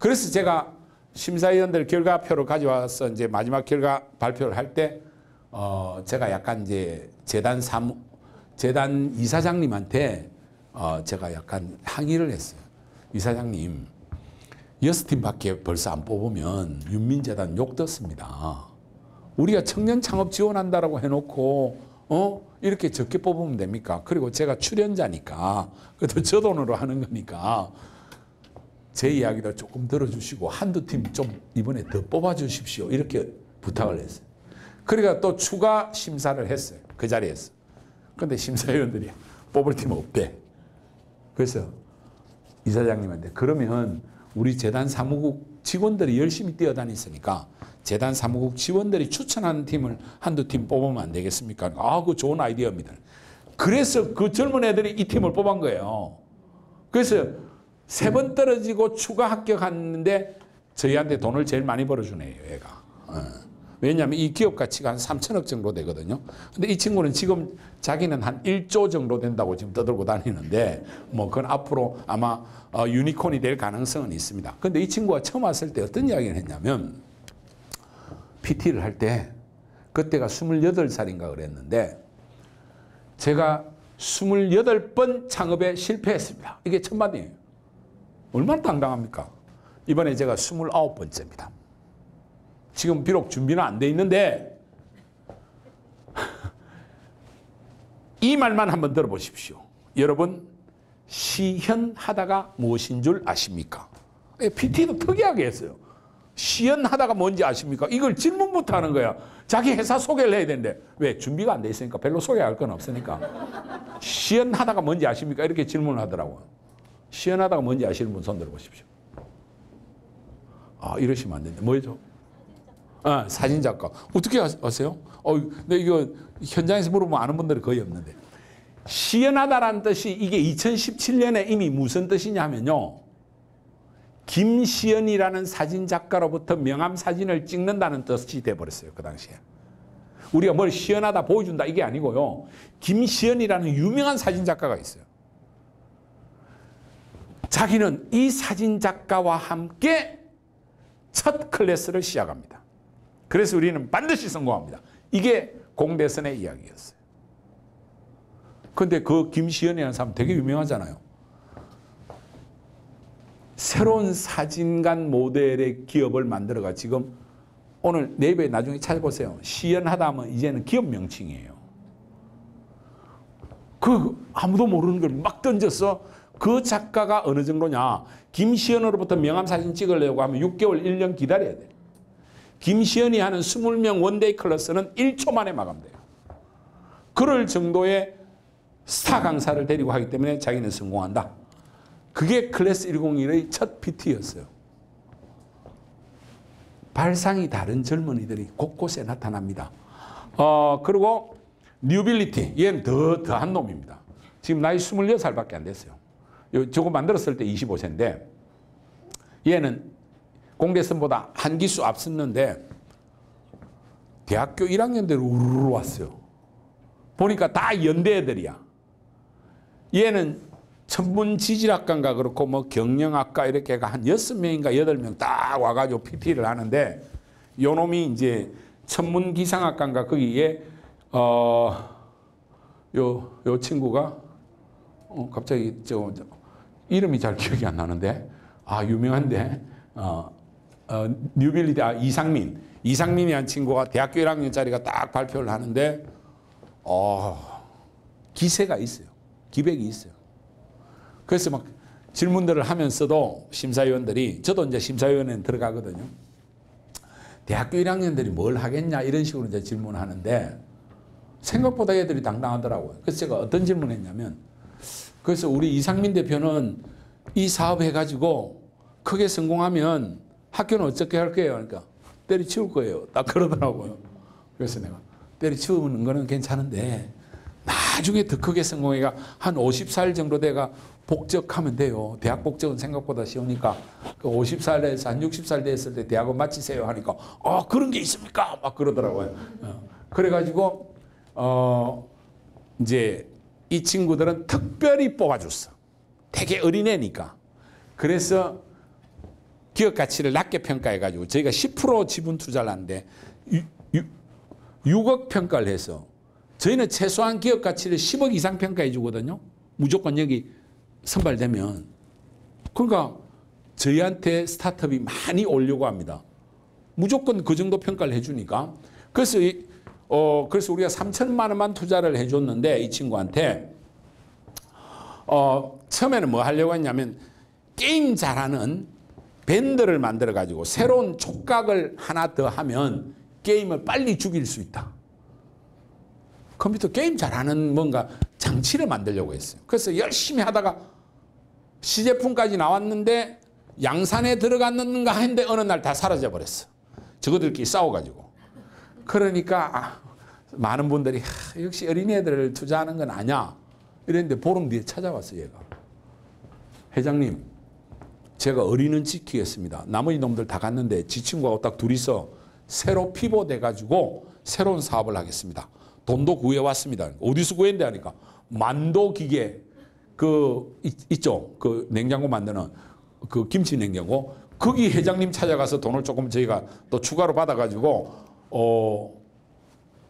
그래서 제가 심사위원들 결과표를 가져와서 이제 마지막 결과 발표를 할 때 제가 약간 이제 재단 이사장님한테 제가 약간 항의를 했어요. 이사장님, 6팀밖에 벌써 안 뽑으면 윤민재단 욕 듣습니다. 우리가 청년 창업 지원한다라고 해놓고 이렇게 적게 뽑으면 됩니까? 그리고 제가 출연자니까 그래도 저 돈으로 하는 거니까 제 이야기도 조금 들어주시고 한두 팀 좀 이번에 더 뽑아주십시오. 이렇게 부탁을 했어요. 그러니까 또 추가 심사를 했어요. 그 자리에서. 근데 심사위원들이 뽑을 팀 없대. 그래서 이사장님한테 그러면 우리 재단 사무국 직원들이 열심히 뛰어다니으니까 재단 사무국 직원들이 추천하는 팀을 한두 팀 뽑으면 안 되겠습니까? 그거 좋은 아이디어입니다. 그래서 그 젊은 애들이 이 팀을 뽑은 거예요. 그래서 3번 떨어지고 추가 합격했는데 저희한테 돈을 제일 많이 벌어주네요, 얘가. 왜냐하면 이 기업 가치가 한 3천억 정도 되거든요. 근데 이 친구는 지금 자기는 한 1조 정도 된다고 지금 떠들고 다니는데 뭐 그건 앞으로 아마 유니콘이 될 가능성은 있습니다. 근데 이 친구가 처음 왔을 때 어떤 이야기를 했냐면 PT를 할 때 그때가 28살인가 그랬는데 제가 28번 창업에 실패했습니다. 이게 천만이에요. 얼마나 당당합니까? 이번에 제가 29번째입니다. 지금 비록 준비는 안 돼 있는데 이 말만 한번 들어보십시오. 여러분, 시현하다가 무엇인 줄 아십니까? PT도 특이하게 했어요. 시연하다가 뭔지 아십니까? 이걸 질문부터 하는 거야. 자기 회사 소개를 해야 되는데 왜? 준비가 안 돼 있으니까 별로 소개할 건 없으니까. 시연하다가 뭔지 아십니까? 이렇게 질문을 하더라고요. 시연하다가 뭔지 아시는 분 손 들어보십시오. 이러시면 안 되는데 뭐죠? 사진작가. 어떻게 아세요? 근데 이거 현장에서 물어보면 아는 분들이 거의 없는데 시연하다라는 뜻이 이게 2017년에 이미 무슨 뜻이냐면요. 김시연이라는 사진작가로부터 명함 사진을 찍는다는 뜻이 돼버렸어요. 그 당시에. 우리가 뭘 시연하다 보여준다 이게 아니고요. 김시연이라는 유명한 사진작가가 있어요. 자기는 이 사진작가와 함께 첫 클래스를 시작합니다. 그래서 우리는 반드시 성공합니다. 이게 공대선의 이야기였어요. 근데 그 김시연이라는 사람 되게 유명하잖아요. 새로운 사진관 모델의 기업을 만들어가 지금 오늘 네이버에 나중에 찾아보세요. 시연하다 하면 이제는 기업 명칭이에요. 그 아무도 모르는 걸 막 던져서 그 작가가 어느 정도냐. 김시연으로부터 명함 사진 찍으려고 하면 6개월, 1년 기다려야 돼요. 김시연이 하는 20명 원데이 클래스는 1초 만에 마감돼요. 그럴 정도의 스타 강사를 데리고 하기 때문에 자기는 성공한다. 그게 클래스 101의 첫 PT였어요. 발상이 다른 젊은이들이 곳곳에 나타납니다. 그리고 뉴빌리티, 얘는 더한 놈입니다. 지금 나이 26살밖에 안 됐어요. 저거 만들었을 때 25세인데 얘는 공대선보다 한 기수 앞섰는데 대학교 1학년대로 우르르 왔어요. 보니까 다 연대 애들이야. 얘는 천문지질학과인가 그렇고 뭐 경영학과 이렇게가 한 6명인가 8명 딱 와가지고 PT를 하는데 요 놈이 이제 천문기상학과인가 거기에 요 친구가 갑자기 이름이 잘 기억이 안 나는데 유명한데 뉴빌리티 이상민이라는 친구가 대학교 1학년짜리가 딱 발표를 하는데 기세가 있어요. 기백이 있어요. 그래서 막 질문들을 하면서도 심사위원들이 저도 이제 심사위원회에 들어가거든요. 대학교 1학년들이 뭘 하겠냐 이런 식으로 이제 질문하는데 생각보다 애들이 당당하더라고요. 그래서 제가 어떤 질문을 했냐면 그래서 우리 이상민 대표는 이 사업 해가지고 크게 성공하면 학교는 어떻게 할 거예요? 그러니까 때려치울 거예요. 딱 그러더라고요. 그래서 내가 때려치우는 거는 괜찮은데 나중에 더 크게 성공해가 한 50살 정도 돼가 복적하면 돼요. 대학 복적은 생각보다 쉬우니까 그 50살에서 한 60살 됐을 때 대학원 마치세요 하니까 그런 게 있습니까? 막 그러더라고요. 그래가지고 이제 이 친구들은 특별히 뽑아줬어. 되게 어린애니까. 그래서 기업 가치를 낮게 평가해가지고 저희가 10% 지분 투자를 하는데 6억 평가를 해서 저희는 최소한 기업 가치를 10억 이상 평가해 주거든요. 무조건 여기 선발되면. 그러니까 저희한테 스타트업이 많이 오려고 합니다. 무조건 그 정도 평가를 해주니까. 그래서 그래서 우리가 3천만 원만 투자를 해줬는데 이 친구한테 처음에는 뭐 하려고 했냐면 게임 잘하는 밴드를 만들어 가지고 새로운 촉각을 하나 더 하면 게임을 빨리 죽일 수 있다. 컴퓨터 게임 잘하는 뭔가 장치를 만들려고 했어요. 그래서 열심히 하다가 시제품까지 나왔는데 양산에 들어갔는가 했는데 어느 날 다 사라져 버렸어. 저거들끼리 싸워가지고. 그러니까 많은 분들이 역시 어린애들을 투자하는 건 아니야. 이랬는데 보름 뒤에 찾아왔어요. 얘가. 회장님, 제가 어린은 지키겠습니다. 나머지 놈들 다 갔는데 지 친구하고 딱 둘이서 새로 피봇해가지고 새로운 사업을 하겠습니다. 돈도 구해왔습니다. 어디서 구했는데 하니까 만도 기계 있죠. 그 냉장고 만드는 그 김치 냉장고. 거기 회장님 찾아가서 돈을 조금 저희가 또 추가로 받아가지고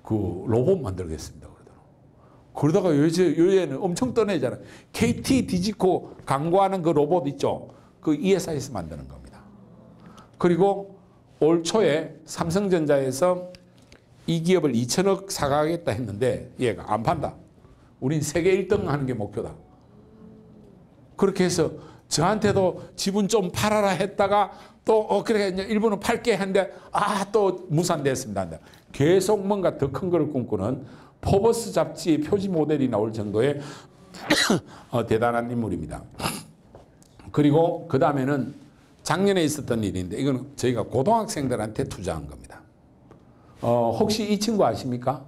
그 로봇 만들겠습니다. 그러다가 요새는 엄청 떠내잖아요. KT 디지코 광고하는 그 로봇 있죠. 그 ESI에서 만드는 겁니다. 그리고 올 초에 삼성전자에서 이 기업을 2천억 사가겠다 했는데 얘가 안 판다. 우린 세계 1등 하는 게 목표다. 그렇게 해서 저한테도 지분 좀 팔아라 했다가 또 그렇게 일부는 팔게 했는데 또 무산됐습니다. 계속 뭔가 더 큰 걸 꿈꾸는 포버스 잡지 표지 모델이 나올 정도의 대단한 인물입니다. 그리고 그 다음에는 작년에 있었던 일인데 이건 저희가 고등학생들한테 투자한 겁니다. 혹시 이 친구 아십니까?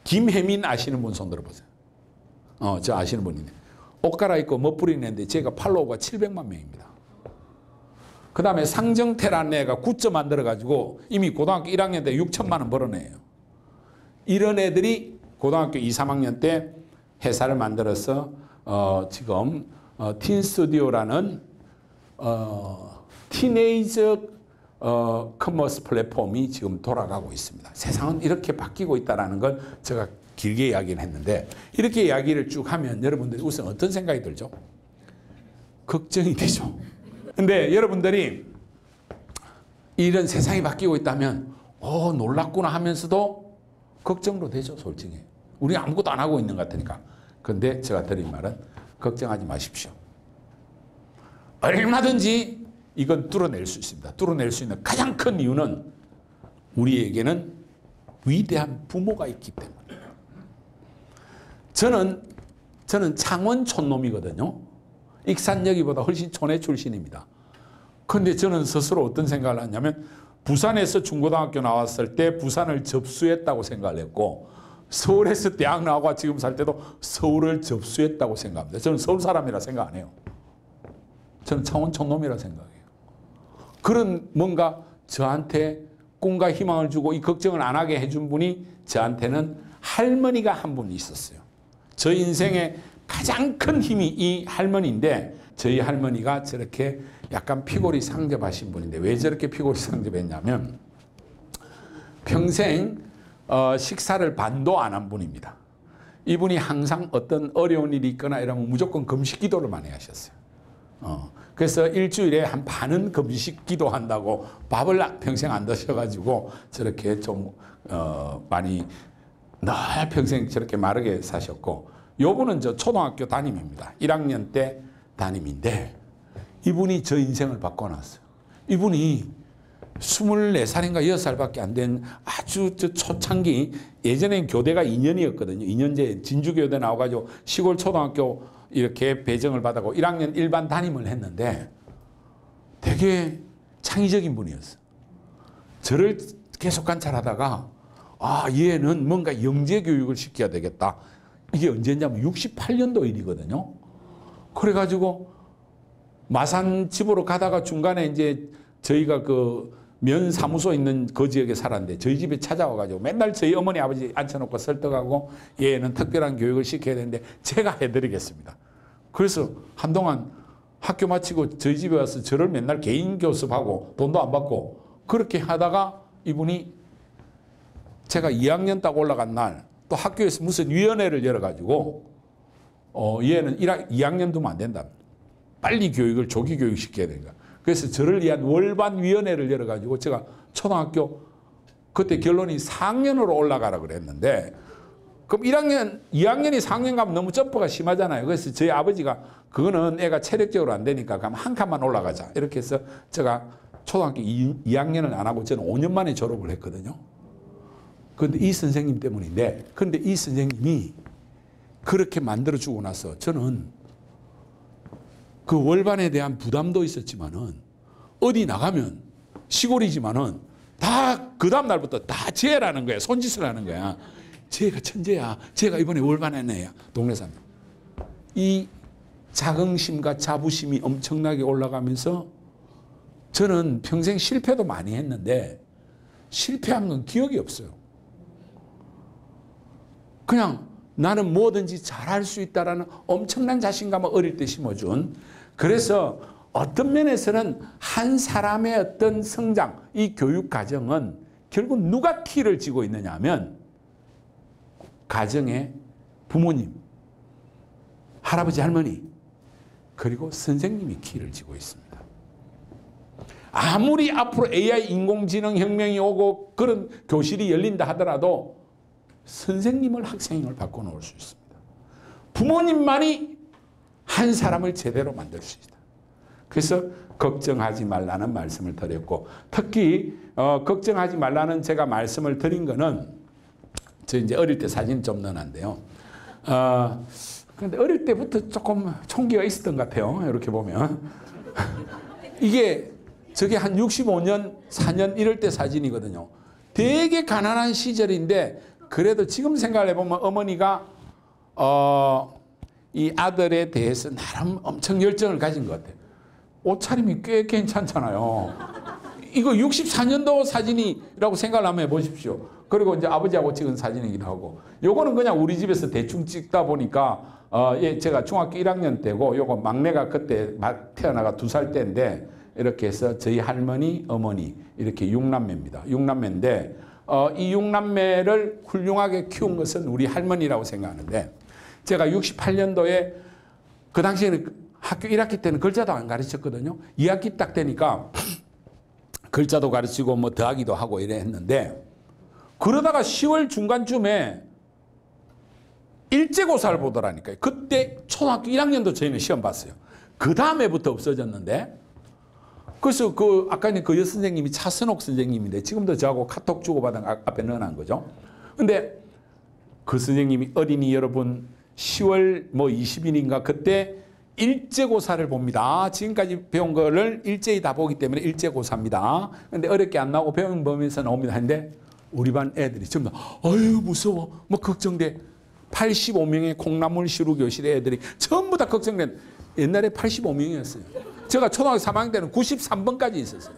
김혜민 아시는 분 손 들어보세요. 저 아시는 분인데 옷 갈아입고 멋부리는 애인데 제가 팔로워가 700만 명입니다. 그 다음에 상정태라는 애가 굿즈 만들어가지고 이미 고등학교 1학년 때 6천만 원 벌어내요. 이런 애들이 고등학교 2, 3학년 때 회사를 만들어서 지금 틴스튜디오라는 티네이저 커머스 플랫폼이 지금 돌아가고 있습니다. 세상은 이렇게 바뀌고 있다는 걸 제가 길게 이야기를 했는데 이렇게 이야기를 쭉 하면 여러분들이 우선 어떤 생각이 들죠? 걱정이 되죠. 근데 여러분들이 이런 세상이 바뀌고 있다면 놀랍구나 하면서도 걱정도 되죠. 솔직히. 우리 아무것도 안 하고 있는 것 같으니까. 근데 제가 드린 말은 걱정하지 마십시오. 얼마든지 이건 뚫어낼 수 있습니다. 뚫어낼 수 있는 가장 큰 이유는 우리에게는 위대한 부모가 있기 때문에. 저는 창원 촌놈이거든요. 익산여기보다 훨씬 촌의 출신입니다. 그런데 저는 스스로 어떤 생각을 하냐면 부산에서 중고등학교 나왔을 때 부산을 접수했다고 생각을 했고 서울에서 대학 나오고 지금 살 때도 서울을 접수했다고 생각합니다. 저는 서울 사람이라 생각 안 해요. 저는 창원 촌놈이라 생각해요. 그런 뭔가 저한테 꿈과 희망을 주고 이 걱정을 안 하게 해준 분이 저한테는 할머니가 한 분 있었어요. 저 인생의 가장 큰 힘이 이 할머니인데 저희 할머니가 저렇게 약간 피골이 상접하신 분인데 왜 저렇게 피골이 상접했냐면 평생 식사를 반도 안 한 분입니다. 이분이 항상 어떤 어려운 일이 있거나 이러면 무조건 금식 기도를 많이 하셨어요. 그래서 일주일에 한 반은 금식 기도한다고 밥을 평생 안 드셔가지고 저렇게 좀 많이 늘 평생 저렇게 마르게 사셨고 요분은 저 초등학교 담임입니다. 1학년 때 담임인데 이분이 저 인생을 바꿔놨어요. 이분이 24살인가 6살밖에 안 된 아주 저 초창기 예전엔 교대가 2년이었거든요. 2년제 진주교대 나와가지고 시골 초등학교 이렇게 배정을 받았고 1학년 일반 담임을 했는데 되게 창의적인 분이었어요. 저를 계속 관찰하다가 얘는 뭔가 영재교육을 시켜야 되겠다. 이게 언제냐면 68년도 일이거든요. 그래가지고 마산 집으로 가다가 중간에 이제 저희가 그 면 사무소 있는 그 지역에 살았는데 저희 집에 찾아와가지고 맨날 저희 어머니 아버지 앉혀놓고 설득하고 얘는 특별한 교육을 시켜야 되는데 제가 해드리겠습니다. 그래서 한동안 학교 마치고 저희 집에 와서 저를 맨날 개인 교습하고 돈도 안 받고 그렇게 하다가 이분이 제가 2학년 딱 올라간 날 또 학교에서 무슨 위원회를 열어가지고 얘는 2학년 두면 안 된다. 빨리 교육을 조기 교육 시켜야 된다. 그래서 저를 위한 월반 위원회를 열어가지고 제가 초등학교 그때 결론이 4학년으로 올라가라 그랬는데 그럼 2학년이 4학년 가면 너무 점프가 심하잖아요. 그래서 저희 아버지가 그거는 애가 체력적으로 안 되니까 그럼 한 칸만 올라가자. 이렇게 해서 제가 초등학교 2학년을 안 하고 저는 5년 만에 졸업을 했거든요. 그런데 이 선생님 때문인데 그런데 이 선생님이 그렇게 만들어주고 나서 저는 그 월반에 대한 부담도 있었지만은 어디 나가면 시골이지만은 다 그 다음 날부터 다 쟤라는 거야. 손짓을 하는 거야. 쟤가 천재야. 쟤가 이번에 월반에 내야. 동네 사람. 이 자긍심과 자부심이 엄청나게 올라가면서 저는 평생 실패도 많이 했는데 실패한 건 기억이 없어요. 그냥 나는 뭐든지 잘할 수 있다라는 엄청난 자신감을 어릴 때 심어준. 그래서 어떤 면에서는 한 사람의 어떤 성장, 이 교육 과정은 결국 누가 키를 쥐고 있느냐 하면 가정의 부모님, 할아버지, 할머니, 그리고 선생님이 키를 쥐고 있습니다. 아무리 앞으로 AI 인공지능 혁명이 오고 그런 교실이 열린다 하더라도 선생님을 학생을 바꿔놓을 수 있습니다. 부모님만이 한 사람을 제대로 만들 수 있다. 그래서 걱정하지 말라는 말씀을 드렸고 특히 걱정하지 말라는 제가 말씀을 드린 거는 저 이제 어릴 때 사진 좀 넣어놨는데요. 그런데 어릴 때부터 조금 총기가 있었던 것 같아요. 이렇게 보면 이게 저게 한 65년, 4년 이럴 때 사진이거든요. 되게 가난한 시절인데 그래도 지금 생각을 해보면 어머니가 이 아들에 대해서 나름 엄청 열정을 가진 것 같아요. 옷차림이 꽤 괜찮잖아요. 이거 64년도 사진이라고 생각을 한번 해보십시오. 그리고 이제 아버지하고 찍은 사진이기도 하고, 요거는 그냥 우리 집에서 대충 찍다 보니까 예, 제가 중학교 1학년 때고, 요거 막내가 그때 태어나가 2살 때인데, 이렇게 해서 저희 할머니, 어머니 이렇게 6남매입니다. 6남매인데 이 6남매를 훌륭하게 키운 것은 우리 할머니라고 생각하는데, 제가 68년도에 그 당시에는 학교 1학기 때는 글자도 안 가르쳤거든요. 2학기 딱 되니까 글자도 가르치고 뭐 더하기도 하고 이래 했는데, 그러다가 10월 중간쯤에 일제고사를 보더라니까요. 그때 초등학교 1학년도 저희는 시험 봤어요. 그 다음에부터 없어졌는데, 그래서 그 아까 그 여선생님이 차선옥 선생님인데 지금도 저하고 카톡 주고받은 앞에 넣어놓은 거죠. 근데 그 선생님이 어린이 여러분 10월 뭐 20일인가 그때 일제고사를 봅니다. 지금까지 배운 거를 일제히 다 보기 때문에 일제고사입니다. 근데 어렵게 안 나오고 배운 범위에서 나옵니다. 했는데 우리 반 애들이 전부 다 어휴 무서워 뭐 걱정돼. 85명의 콩나물 시루 교실의 애들이 전부 다 걱정된. 옛날에 85명이었어요. 제가 초등학교 3학년 때는 93번까지 있었어요.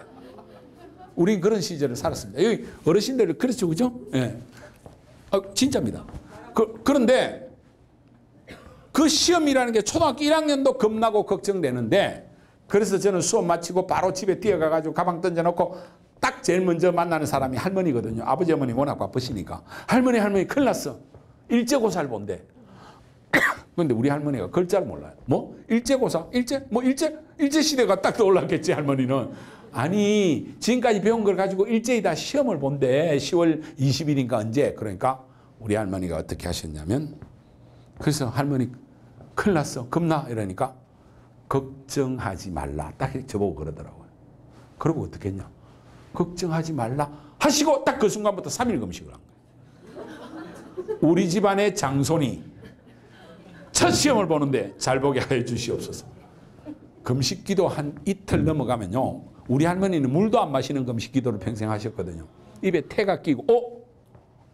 우린 그런 시절을 살았습니다. 여기 어르신들 그렇죠, 그죠? 예. 진짜입니다. 그런데 그 시험이라는 게 초등학교 1학년도 겁나고 걱정되는데, 그래서 저는 수업 마치고 바로 집에 뛰어가가지고 가방 던져놓고 딱 제일 먼저 만나는 사람이 할머니거든요. 아버지 어머니 워낙 바쁘시니까. 할머니 큰일 났어. 일제고사를 본대. 그런데 우리 할머니가 글자를 몰라요. 뭐? 일제고사? 일제시대가 딱 떠올랐겠지, 할머니는. 아니, 지금까지 배운 걸 가지고 일제히 다 시험을 본대. 10월 20일인가 언제. 그러니까 우리 할머니가 어떻게 하셨냐면, 그래서 할머니 큰일 났어. 겁나. 이러니까 걱정하지 말라. 딱 저보고 그러더라고요. 그러고 어떻게 했냐. 걱정하지 말라 하시고 딱 그 순간부터 3일 금식을 한 거예요. 우리 집안의 장손이 첫 시험을 보는데 잘 보게 해 주시옵소서. 금식기도 한 이틀 넘어가면요, 우리 할머니는 물도 안 마시는 금식기도를 평생 하셨거든요. 입에 태가 끼고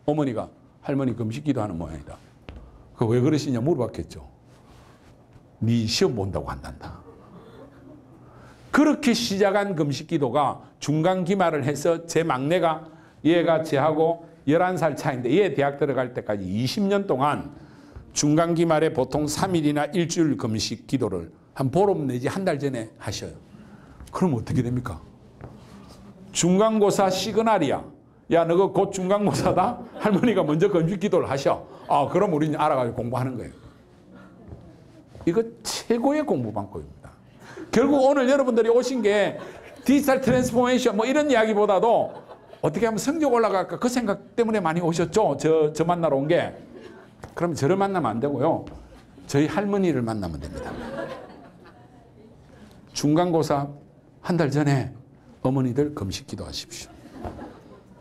어머니가 할머니 금식기도 하는 모양이다. 그 왜 그러시냐 물어봤겠죠. 네 시험 본다고 한단다. 그렇게 시작한 금식기도가 중간 기말을 해서 제 막내가, 얘가 제하고 11살 차인데 얘 대학 들어갈 때까지 20년 동안 중간 기말에 보통 3일이나 일주일 금식 기도를 한 보름 내지 한 달 전에 하셔요. 그럼 어떻게 됩니까? 중간고사 시그널이야. 야, 너가 곧 중간고사다? 할머니가 먼저 금식 기도를 하셔. 그럼 우리는 알아가지고 공부하는 거예요. 이거 최고의 공부 방법입니다. 결국 오늘 여러분들이 오신 게 디지털 트랜스포메이션 뭐 이런 이야기보다도 어떻게 하면 성적 올라갈까 그 생각 때문에 많이 오셨죠? 저 만나러 온 게. 그럼 저를 만나면 안 되고요. 저희 할머니를 만나면 됩니다. 중간고사 한 달 전에 어머니들 금식 기도하십시오.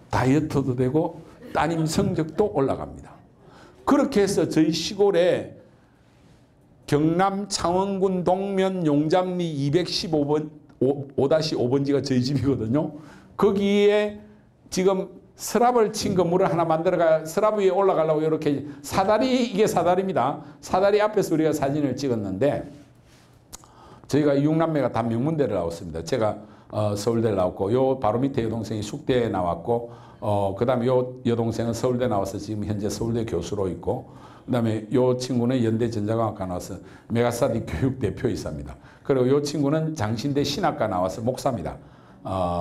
다이어트도 되고 따님 성적도 올라갑니다. 그렇게 해서 저희 시골에 경남 창원군 동면 용잡리 215번 5-5번지가 저희 집이거든요. 거기에 지금 서랍을 친 건물을 하나 만들어가 서랍 위에 올라가려고 이렇게 사다리, 이게 사다리입니다. 사다리 앞에서 우리가 사진을 찍었는데, 저희가 6남매가 다 명문대를 나왔습니다. 제가 서울대를 나왔고, 요 바로 밑에 여동생이 숙대에 나왔고, 그 다음에 요 여동생은 서울대 나와서 지금 현재 서울대 교수로 있고, 그 다음에 요 친구는 연대전자공학과 나와서 메가스터디 교육대표이사입니다. 그리고 요 친구는 장신대 신학과 나와서 목사입니다.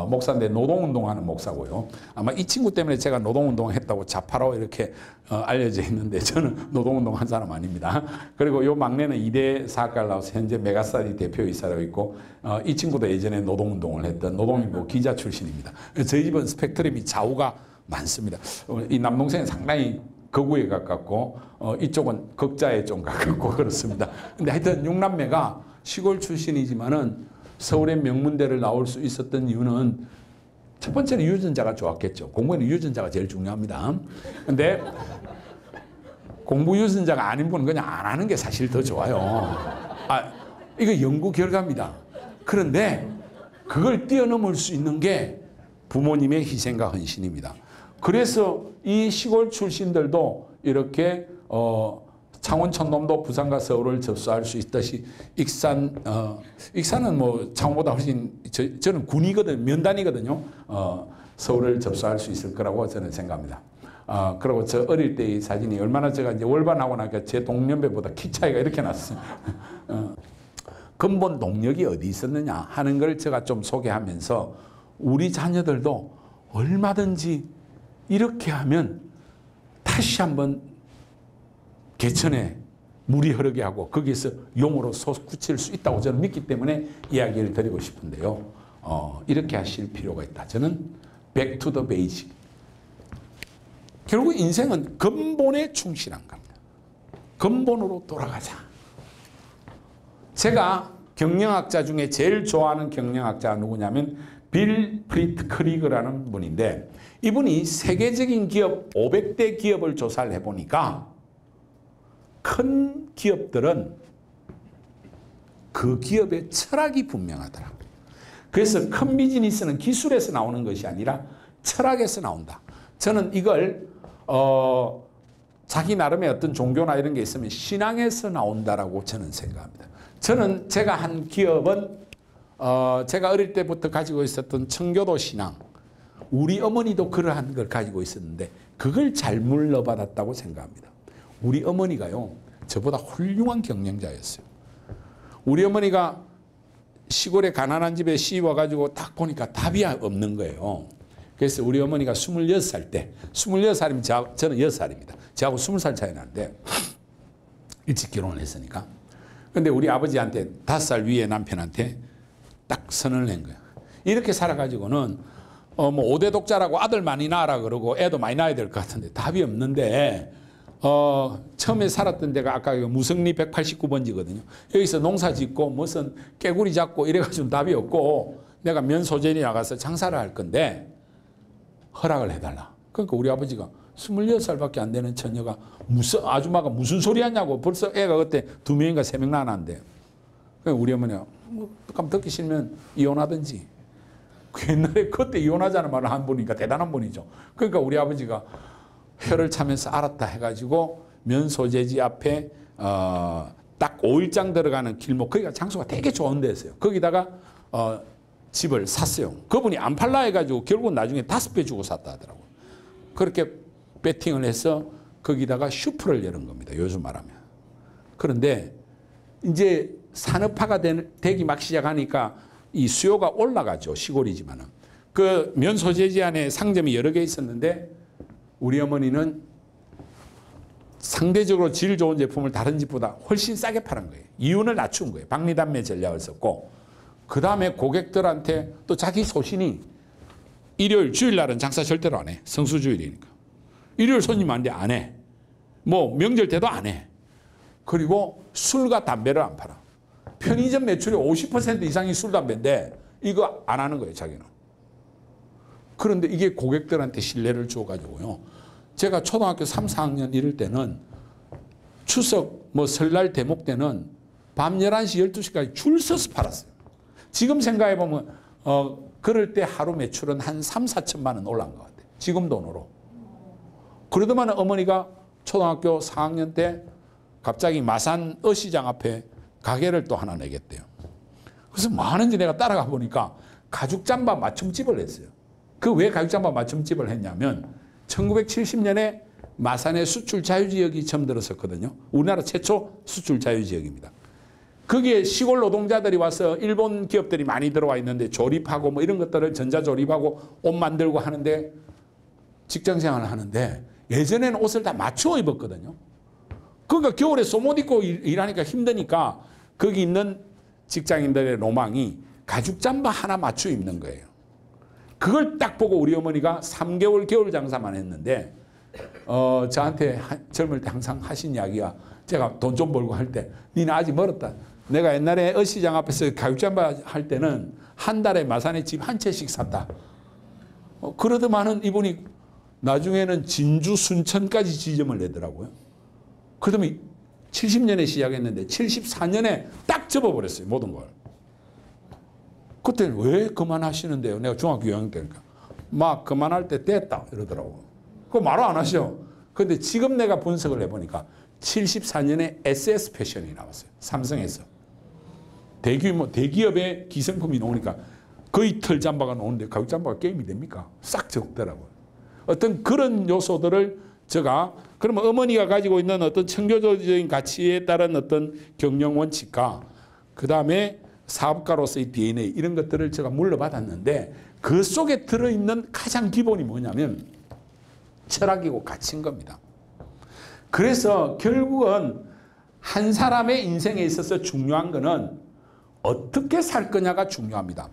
목사인데 노동운동하는 목사고요. 아마 이 친구 때문에 제가 노동운동을 했다고 좌파로 이렇게 알려져 있는데 저는 노동운동한 사람 아닙니다. 그리고 요 막내는 이대 사학과를 나와서 현재 메가스터디 대표이사로 있고, 이 친구도 예전에 노동운동을 했던 노동인보 기자 출신입니다. 저희 집은 스펙트럼이 좌우가 많습니다. 이 남동생은 상당히 거구에 가깝고, 이쪽은 극자에 좀 가깝고 그렇습니다. 근데 하여튼 6남매가 시골 출신이지만은 서울의 명문대를 나올 수 있었던 이유는 첫 번째는 유전자가 좋았겠죠. 공부에는 유전자가 제일 중요합니다. 근데 공부 유전자가 아닌 분은 그냥 안 하는 게 사실 더 좋아요. 이거 연구 결과입니다. 그런데 그걸 뛰어넘을 수 있는 게 부모님의 희생과 헌신입니다. 그래서 이 시골 출신들도 이렇게 창원 촌놈도 부산과 서울을 접수할 수 있듯이 익산은 뭐 창원보다 훨씬 저는 군이거든 면단이거든요. 서울을 접수할 수 있을 거라고 저는 생각합니다. 그리고 저 어릴 때의 사진이 얼마나 제가 이제 월반하고 나니까 제 동년배보다 키 차이가 이렇게 났어요. 근본 동력이 어디 있었느냐 하는 걸 제가 좀 소개하면서 우리 자녀들도 얼마든지 이렇게 하면 다시 한번 개천에 물이 흐르게 하고 거기에서 용으로 솟구칠 수 있다고 저는 믿기 때문에 이야기를 드리고 싶은데요. 이렇게 하실 필요가 있다. 저는 back to the basic. 결국 인생은 근본에 충실한 겁니다. 근본으로 돌아가자. 제가 경영학자 중에 제일 좋아하는 경영학자가 누구냐면 빌 프리트크리그라는 분인데 이분이 세계적인 기업 500대 기업을 조사를 해보니까 큰 기업들은 그 기업의 철학이 분명하더라. 그래서 큰 비즈니스는 기술에서 나오는 것이 아니라 철학에서 나온다. 저는 이걸 자기 나름의 어떤 종교나 이런 게 있으면 신앙에서 나온다라고 저는 생각합니다. 저는 제가 한 기업은 제가 어릴 때부터 가지고 있었던 청교도 신앙, 우리 어머니도 그러한 걸 가지고 있었는데 그걸 잘 물려받았다고 생각합니다. 우리 어머니가요 저보다 훌륭한 경영자였어요. 우리 어머니가 시골에 가난한 집에 씌워가지고 딱 보니까 답이 없는 거예요. 그래서 우리 어머니가 26살 때, 26살이면 저는 6살입니다. 저하고 20살 차이 나는데 일찍 결혼을 했으니까. 근데 우리 아버지한테 5살 위에 남편한테 딱 선언을 낸 거예요. 이렇게 살아가지고는 뭐 5대 독자라고 아들 많이 낳으라 그러고 애도 많이 낳아야 될 것 같은데 답이 없는데 처음에 살았던 데가 아까 무성리 189번지거든요. 여기서 농사 짓고 무슨 깨구리 잡고 이래가지고 답이 없고 내가 면소재리 나가서 장사를 할 건데 허락을 해달라. 그러니까 우리 아버지가 26살밖에 안 되는 처녀가 아줌마가 무슨 소리 하냐고 벌써 애가 그때 2명인가 3명 낳았는데 그러니까 우리 어머니가 뭐 듣기 싫으면 이혼하든지 옛날에 그때 이혼하자는 말을 한 분이니까 대단한 분이죠. 그러니까 우리 아버지가 혀를 차면서 알았다 해가지고 면소재지 앞에 딱 5일장 들어가는 길목 거기가 장소가 되게 좋은 데였어요. 거기다가 집을 샀어요. 그분이 안 팔라 해가지고 결국은 나중에 5배 주고 샀다 하더라고요. 그렇게 배팅을 해서 거기다가 슈퍼를 여는 겁니다. 요즘 말하면. 그런데 이제 산업화가 되기 막 시작하니까 이 수요가 올라가죠. 시골이지만은. 그 면소재지 안에 상점이 여러 개 있었는데 우리 어머니는 상대적으로 질 좋은 제품을 다른 집보다 훨씬 싸게 파는 거예요. 이윤을 낮춘 거예요. 박리담매 전략을 썼고 그 다음에 고객들한테 또 자기 소신이 일요일 주일날은 장사 절대로 안 해. 성수주일이니까. 일요일 손님 안 돼 안 해. 뭐 명절 때도 안 해. 그리고 술과 담배를 안 팔아. 편의점 매출의 50% 이상이 술, 담배인데 이거 안 하는 거예요. 자기는. 그런데 이게 고객들한테 신뢰를 줘가지고요. 제가 초등학교 3, 4학년 이럴 때는 추석 뭐 설날 대목 때는 밤 11시, 12시까지 줄 서서 팔았어요. 지금 생각해보면 그럴 때 하루 매출은 한 3, 4천만 원 올라간 것 같아요. 지금 돈으로. 그러더만 어머니가 초등학교 4학년 때 갑자기 마산 어시장 앞에 가게를 또 하나 내겠대요. 그래서 뭐 하는지 내가 따라가 보니까 가죽잠바 맞춤집을 했어요. 그 왜 가죽잠바 맞춤집을 했냐면 1970년에 마산의 수출 자유지역이 처음 들었었거든요. 우리나라 최초 수출 자유지역입니다. 거기에 시골 노동자들이 와서 일본 기업들이 많이 들어와 있는데 조립하고 뭐 이런 것들을 전자조립하고 옷 만들고 하는데 직장생활을 하는데 예전에는 옷을 다 맞추어 입었거든요. 그러니까 겨울에 속옷 입고 일하니까 힘드니까 거기 있는 직장인들의 로망이 가죽 잠바 하나 맞추어 입는 거예요. 그걸 딱 보고 우리 어머니가 3개월 겨울 장사만 했는데 저한테 젊을 때 항상 하신 이야기가 제가 돈 좀 벌고 할 때 니는 아직 멀었다. 내가 옛날에 어시장 앞에서 가죽 잠바 할 때는 한 달에 마산에 집 한 채씩 샀다. 그러더만은 이분이 나중에는 진주 순천까지 지점을 내더라고요. 그러더니 70년에 시작했는데 74년에 딱 접어버렸어요. 모든 걸. 그때는 왜 그만하시는데요? 내가 중학교 6학년 때니까. 막 그만할 때 됐다 이러더라고요. 그거 말을 안 하셔. 근데 지금 내가 분석을 해보니까 74년에 SS 패션이 나왔어요. 삼성에서. 대기업의 기성품이 나오니까 거의 털 잠바가 나오는데 가죽 잠바가 게임이 됩니까? 싹 적더라고요. 어떤 그런 요소들을 제가 그러면 어머니가 가지고 있는 어떤 청교도적인 가치에 따른 어떤 경영 원칙과 그 다음에 사업가로서의 DNA 이런 것들을 제가 물려받았는데 그 속에 들어있는 가장 기본이 뭐냐면 철학이고 가치인 겁니다. 그래서 결국은 한 사람의 인생에 있어서 중요한 거는 어떻게 살 거냐가 중요합니다.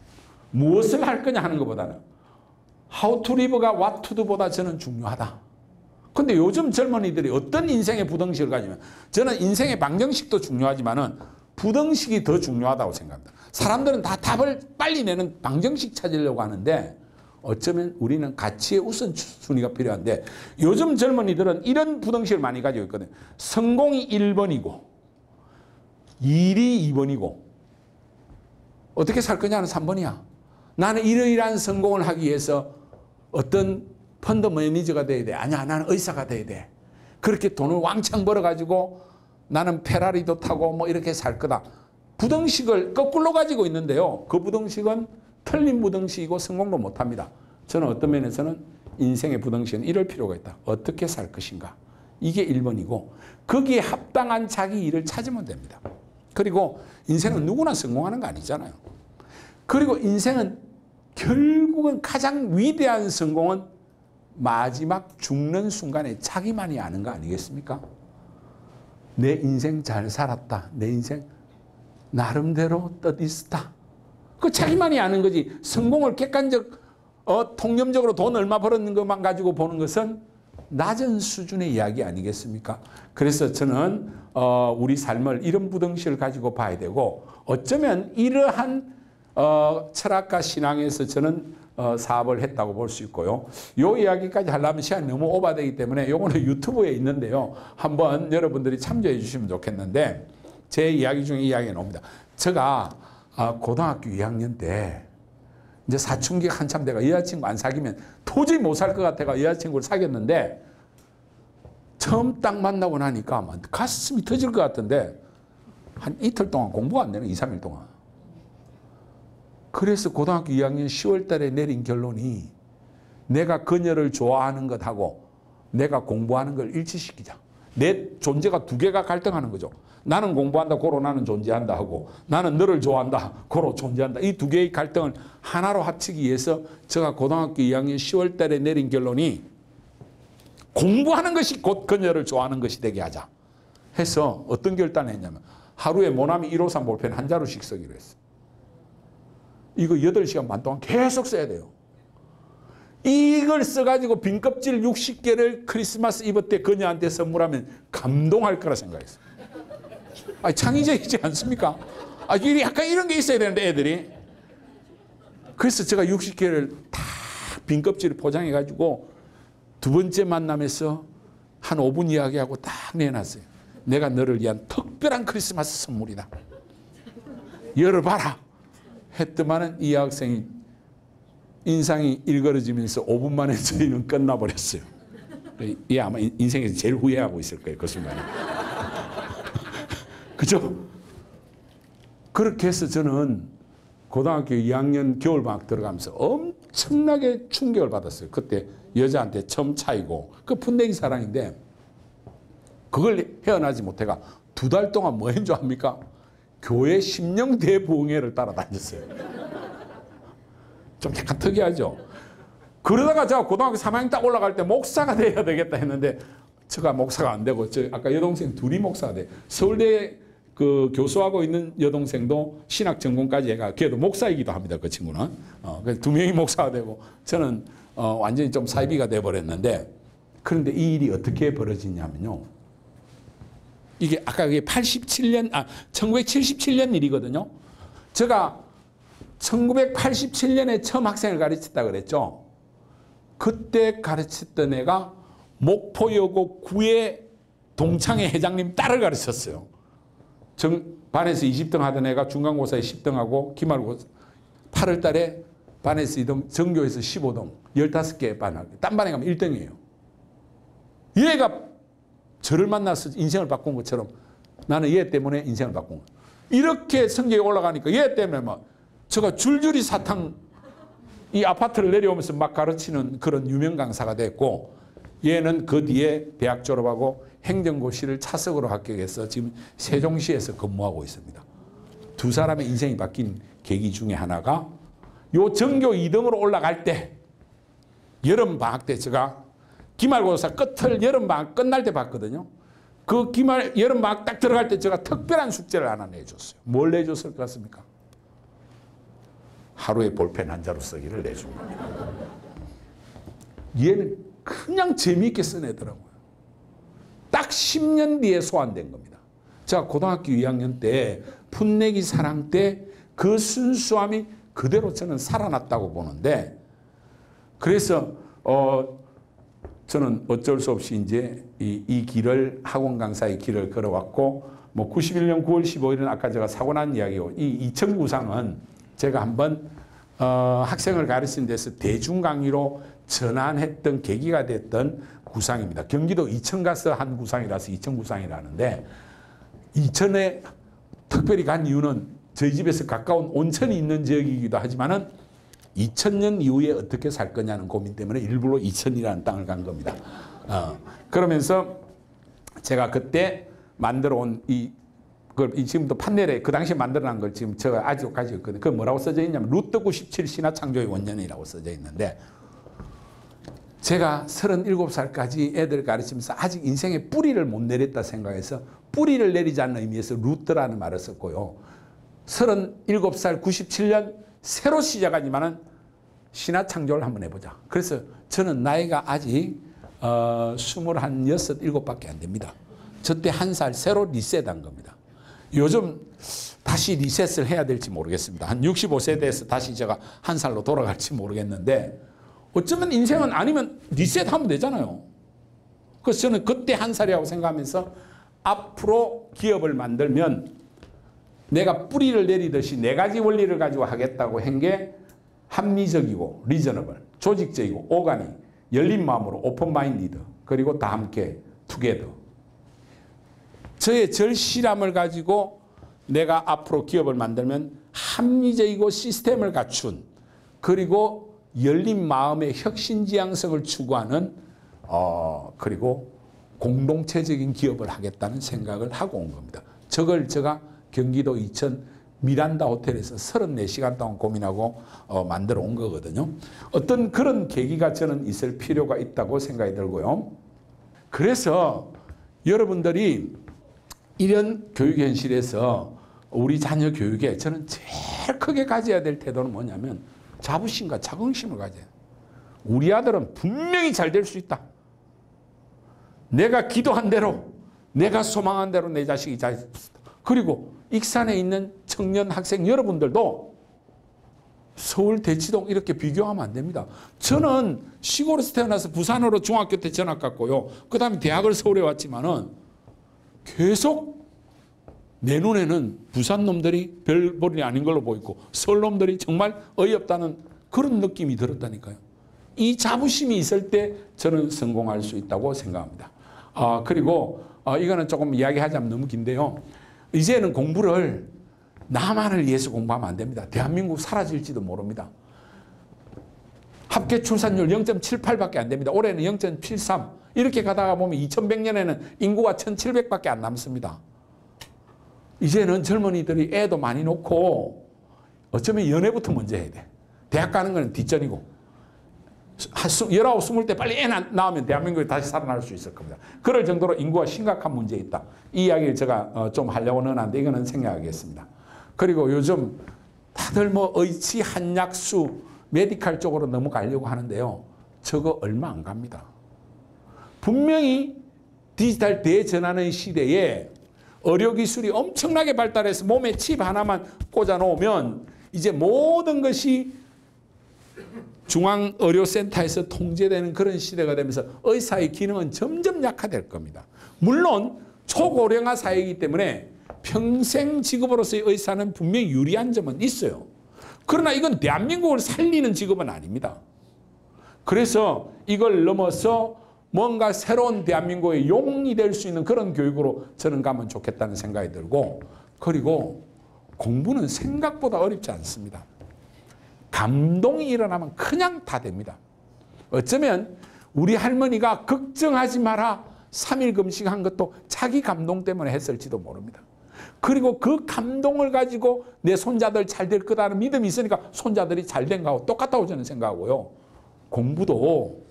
무엇을 할 거냐 하는 것보다는 how to live가 what to do보다 저는 중요하다. 근데 요즘 젊은이들이 어떤 인생의 부등식을 가지면 저는 인생의 방정식도 중요하지만은 부등식이 더 중요하다고 생각합니다. 사람들은 다 답을 빨리 내는 방정식 찾으려고 하는데 어쩌면 우리는 가치의 우선순위가 필요한데 요즘 젊은이들은 이런 부등식을 많이 가지고 있거든요. 성공이 1번이고 일이 2번이고 어떻게 살 거냐는 3번이야. 나는 이러이러한 성공을 하기 위해서 어떤 펀드 매니저가 돼야 돼. 아니야, 나는 의사가 돼야 돼. 그렇게 돈을 왕창 벌어가지고 나는 페라리도 타고 뭐 이렇게 살 거다. 부등식을 거꾸로 가지고 있는데요. 그 부등식은 틀린 부등식이고 성공도 못합니다. 저는 어떤 면에서는 인생의 부등식은 이럴 필요가 있다. 어떻게 살 것인가. 이게 1번이고 거기에 합당한 자기 일을 찾으면 됩니다. 그리고 인생은 누구나 성공하는 거 아니잖아요. 그리고 인생은 결국은 가장 위대한 성공은 마지막 죽는 순간에 자기만이 아는 거 아니겠습니까? 내 인생 잘 살았다. 내 인생 나름대로 뜻있다. 그 자기만이 아는 거지. 성공을 객관적, 통념적으로 돈 얼마 벌었는 것만 가지고 보는 것은 낮은 수준의 이야기 아니겠습니까? 그래서 저는 우리 삶을 이런 부등식을 가지고 봐야 되고 어쩌면 이러한 철학과 신앙에서 저는 사업을 했다고 볼 수 있고요. 요 이야기까지 하려면 시간이 너무 오버되기 때문에 요거는 유튜브에 있는데요. 한번 여러분들이 참조해 주시면 좋겠는데 제 이야기 중에 이야기가 나옵니다. 제가 고등학교 2학년 때 이제 사춘기가 한참 돼가 여자친구 안 사귀면 도저히 못 살 것 같아가 여자친구를 사귀었는데 처음 딱 만나고 나니까 가슴이 터질 것 같은데 한 이틀 동안 공부가 안 되는 2, 3일 동안. 그래서 고등학교 2학년 10월 달에 내린 결론이 내가 그녀를 좋아하는 것하고 내가 공부하는 걸 일치시키자. 내 존재가 두 개가 갈등하는 거죠. 나는 공부한다, 고로 나는 존재한다 하고 나는 너를 좋아한다, 고로 존재한다. 이 두 개의 갈등을 하나로 합치기 위해서 제가 고등학교 2학년 10월 달에 내린 결론이 공부하는 것이 곧 그녀를 좋아하는 것이 되게 하자 해서 어떤 결단을 했냐면 하루에 모나미 153 볼펜 한 자루씩 쓰기로 했어요. 이거 8시간 반 동안 계속 써야 돼요. 이걸 써가지고 빈 껍질 60개를 크리스마스 이브 때 그녀한테 선물하면 감동할 거라 생각했어요. 아니, 창의적이지 않습니까? 약간 이런 게 있어야 되는데 애들이. 그래서 제가 60개를 다 빈 껍질을 포장해가지고 두 번째 만남에서 한 5분 이야기하고 딱 내놨어요. 내가 너를 위한 특별한 크리스마스 선물이다. 열어봐라. 했더만은 이 학생이 인상이 일그러지면서 5분 만에 저희는 끝나버렸어요. 얘 아마 인생에서 제일 후회하고 있을 거예요. 그 순간에. 그죠? 그렇게 해서 저는 고등학교 2학년 겨울방학 들어가면서 엄청나게 충격을 받았어요. 그때 여자한테 처음 차이고 그 풋내기 사랑인데 그걸 헤어나지 못해가 2달 동안 뭐 했는 줄 압니까? 교회 심령대부흥회를 따라다녔어요. 좀 약간 특이하죠. 그러다가 제가 고등학교 3학년 딱 올라갈 때 목사가 돼야 되겠다 했는데 제가 목사가 안 되고 아까 여동생 둘이 목사가 돼. 서울대 그 교수하고 있는 여동생도 신학 전공까지 해가 걔도 목사이기도 합니다. 그 친구는. 그래서 2명이 목사가 되고 저는 완전히 좀 사이비가 돼버렸는데 그런데 이 일이 어떻게 벌어지냐면요. 이게 아까 그게 1977년 일이거든요. 제가 1987년에 처음 학생을 가르쳤다 그랬죠. 그때 가르쳤던 애가 목포여고 9의 동창회 회장님 딸을 가르쳤어요. 반에서 20등 하던 애가 중간고사에 10등하고 기말고사 8월 달에 반에서 2등, 전교에서 15등, 15개 반, 딴 반에 가면 1등이에요. 얘가 저를 만나서 인생을 바꾼 것처럼 나는 얘 때문에 인생을 바꾼 거야. 이렇게 성적이 올라가니까 얘 때문에 막 제가 줄줄이 사탕 이 아파트를 내려오면서 막 가르치는 그런 유명 강사가 됐고, 얘는 그 뒤에 대학 졸업하고 행정고시를 차석으로 합격해서 지금 세종시에서 근무하고 있습니다. 두 사람의 인생이 바뀐 계기 중에 하나가 요 전교 2등으로 올라갈 때 여름방학 때 제가 기말고사 끝을 여름방학 끝날 때 봤거든요. 그 여름방학 딱 들어갈 때 제가 특별한 숙제를 하나 내줬어요. 뭘 내줬을 것 같습니까? 하루에 볼펜 한 자루 쓰기를 내준 겁니다. 얘는 그냥 재미있게 써내더라고요. 딱 10년 뒤에 소환된 겁니다. 제가 고등학교 2학년 때 풋내기 사랑 때 그 순수함이 그대로 저는 살아났다고 보는데, 그래서 저는 어쩔 수 없이 이제 이 길을, 학원 강사의 길을 걸어왔고, 뭐 91년 9월 15일은 아까 제가 사고 난 이야기고, 이 이천구상은 제가 한번 학생을 가르치는 데서 대중 강의로 전환했던 계기가 됐던 구상입니다. 경기도 이천 가서 한 구상이라서 이천구상이라는데, 이천에 특별히 간 이유는 저희 집에서 가까운 온천이 있는 지역이기도 하지만은 2000년 이후에 어떻게 살 거냐는 고민 때문에 일부러 이천이라는 땅을 간 겁니다. 그러면서 제가 그때 만들어 온 그걸 지금도 판넬에 그 당시에 만들어 놓은 걸 지금 제가 아직도 가지고 있거든요. 그 뭐라고 써져 있냐면 루트 97 신화 창조의 원년이라고 써져 있는데, 제가 37살까지 애들 가르치면서 아직 인생의 뿌리를 못 내렸다 생각해서 뿌리를 내리자는 의미에서 루트라는 말을 썼고요. 37살 97년 새로 시작하지만은 신화 창조를 한번 해보자. 그래서 저는 나이가 아직 21, 7밖에 안 됩니다. 저때 한 살 새로 리셋한 겁니다. 요즘 다시 리셋을 해야 될지 모르겠습니다. 한 65세 돼서 다시 제가 한 살로 돌아갈지 모르겠는데, 어쩌면 인생은 아니면 리셋하면 되잖아요. 그래서 저는 그때 한 살이라고 생각하면서 앞으로 기업을 만들면 내가 뿌리를 내리듯이 네 가지 원리를 가지고 하겠다고 한 게 합리적이고 리저너블, 조직적이고 오가닉, 열린 마음으로 오픈 마인디드, 그리고 다 함께 투게더. 저의 절실함을 가지고 내가 앞으로 기업을 만들면 합리적이고 시스템을 갖춘, 그리고 열린 마음의 혁신지향성을 추구하는 그리고 공동체적인 기업을 하겠다는 생각을 하고 온 겁니다. 저걸 제가 경기도 이천 미란다 호텔에서 34시간 동안 고민하고 만들어 온 거거든요. 어떤 그런 계기가 저는 있을 필요가 있다고 생각이 들고요. 그래서 여러분들이 이런 교육 현실에서 우리 자녀 교육에 저는 제일 크게 가져야 될 태도는 뭐냐면 자부심과 자긍심을 가져야 돼요. 우리 아들은 분명히 잘 될 수 있다. 내가 기도한 대로, 내가 소망한 대로 내 자식이 잘 될 수 있다. 그리고 익산에 있는 청년 학생 여러분들도 서울 대치동 이렇게 비교하면 안 됩니다. 저는 시골에서 태어나서 부산으로 중학교 때 전학 갔고요. 그 다음에 대학을 서울에 왔지만은 계속 내 눈에는 부산 놈들이 별볼이 아닌 걸로 보이고 서울 놈들이 정말 어이없다는 그런 느낌이 들었다니까요. 이 자부심이 있을 때 저는 성공할 수 있다고 생각합니다. 그리고 이거는 조금 이야기하자면 너무 긴데요. 이제는 공부를 나만을 위해서 공부하면 안 됩니다. 대한민국 사라질지도 모릅니다. 합계 출산율 0.78밖에 안 됩니다. 올해는 0.73. 이렇게 가다가 보면 2100년에는 인구가 1700밖에 안 남습니다. 이제는 젊은이들이 애도 많이 놓고 어쩌면 연애부터 먼저 해야 돼. 대학 가는 건 뒷전이고 19, 20대 빨리 애 낳으면 대한민국이 다시 살아날 수 있을 겁니다. 그럴 정도로 인구가 심각한 문제에 있다. 이 이야기를 제가 좀 하려고는 하는데 이거는 생략하겠습니다. 그리고 요즘 다들 뭐 의치, 한약수, 메디칼 쪽으로 넘어가려고 하는데요. 저거 얼마 안 갑니다. 분명히 디지털 대전환의 시대에 의료기술이 엄청나게 발달해서 몸에 칩 하나만 꽂아 놓으면 이제 모든 것이 중앙의료센터에서 통제되는 그런 시대가 되면서 의사의 기능은 점점 약화될 겁니다. 물론 초고령화 사회이기 때문에 평생 직업으로서의 의사는 분명히 유리한 점은 있어요. 그러나 이건 대한민국을 살리는 직업은 아닙니다. 그래서 이걸 넘어서 뭔가 새로운 대한민국의 용이 될 수 있는 그런 교육으로 저는 가면 좋겠다는 생각이 들고, 그리고 공부는 생각보다 어렵지 않습니다. 감동이 일어나면 그냥 다 됩니다. 어쩌면 우리 할머니가 걱정하지 마라 3일 금식한 것도 자기 감동 때문에 했을지도 모릅니다. 그리고 그 감동을 가지고 내 손자들 잘 될 거다는 믿음이 있으니까 손자들이 잘 된 거하고 똑같다고 저는 생각하고요. 공부도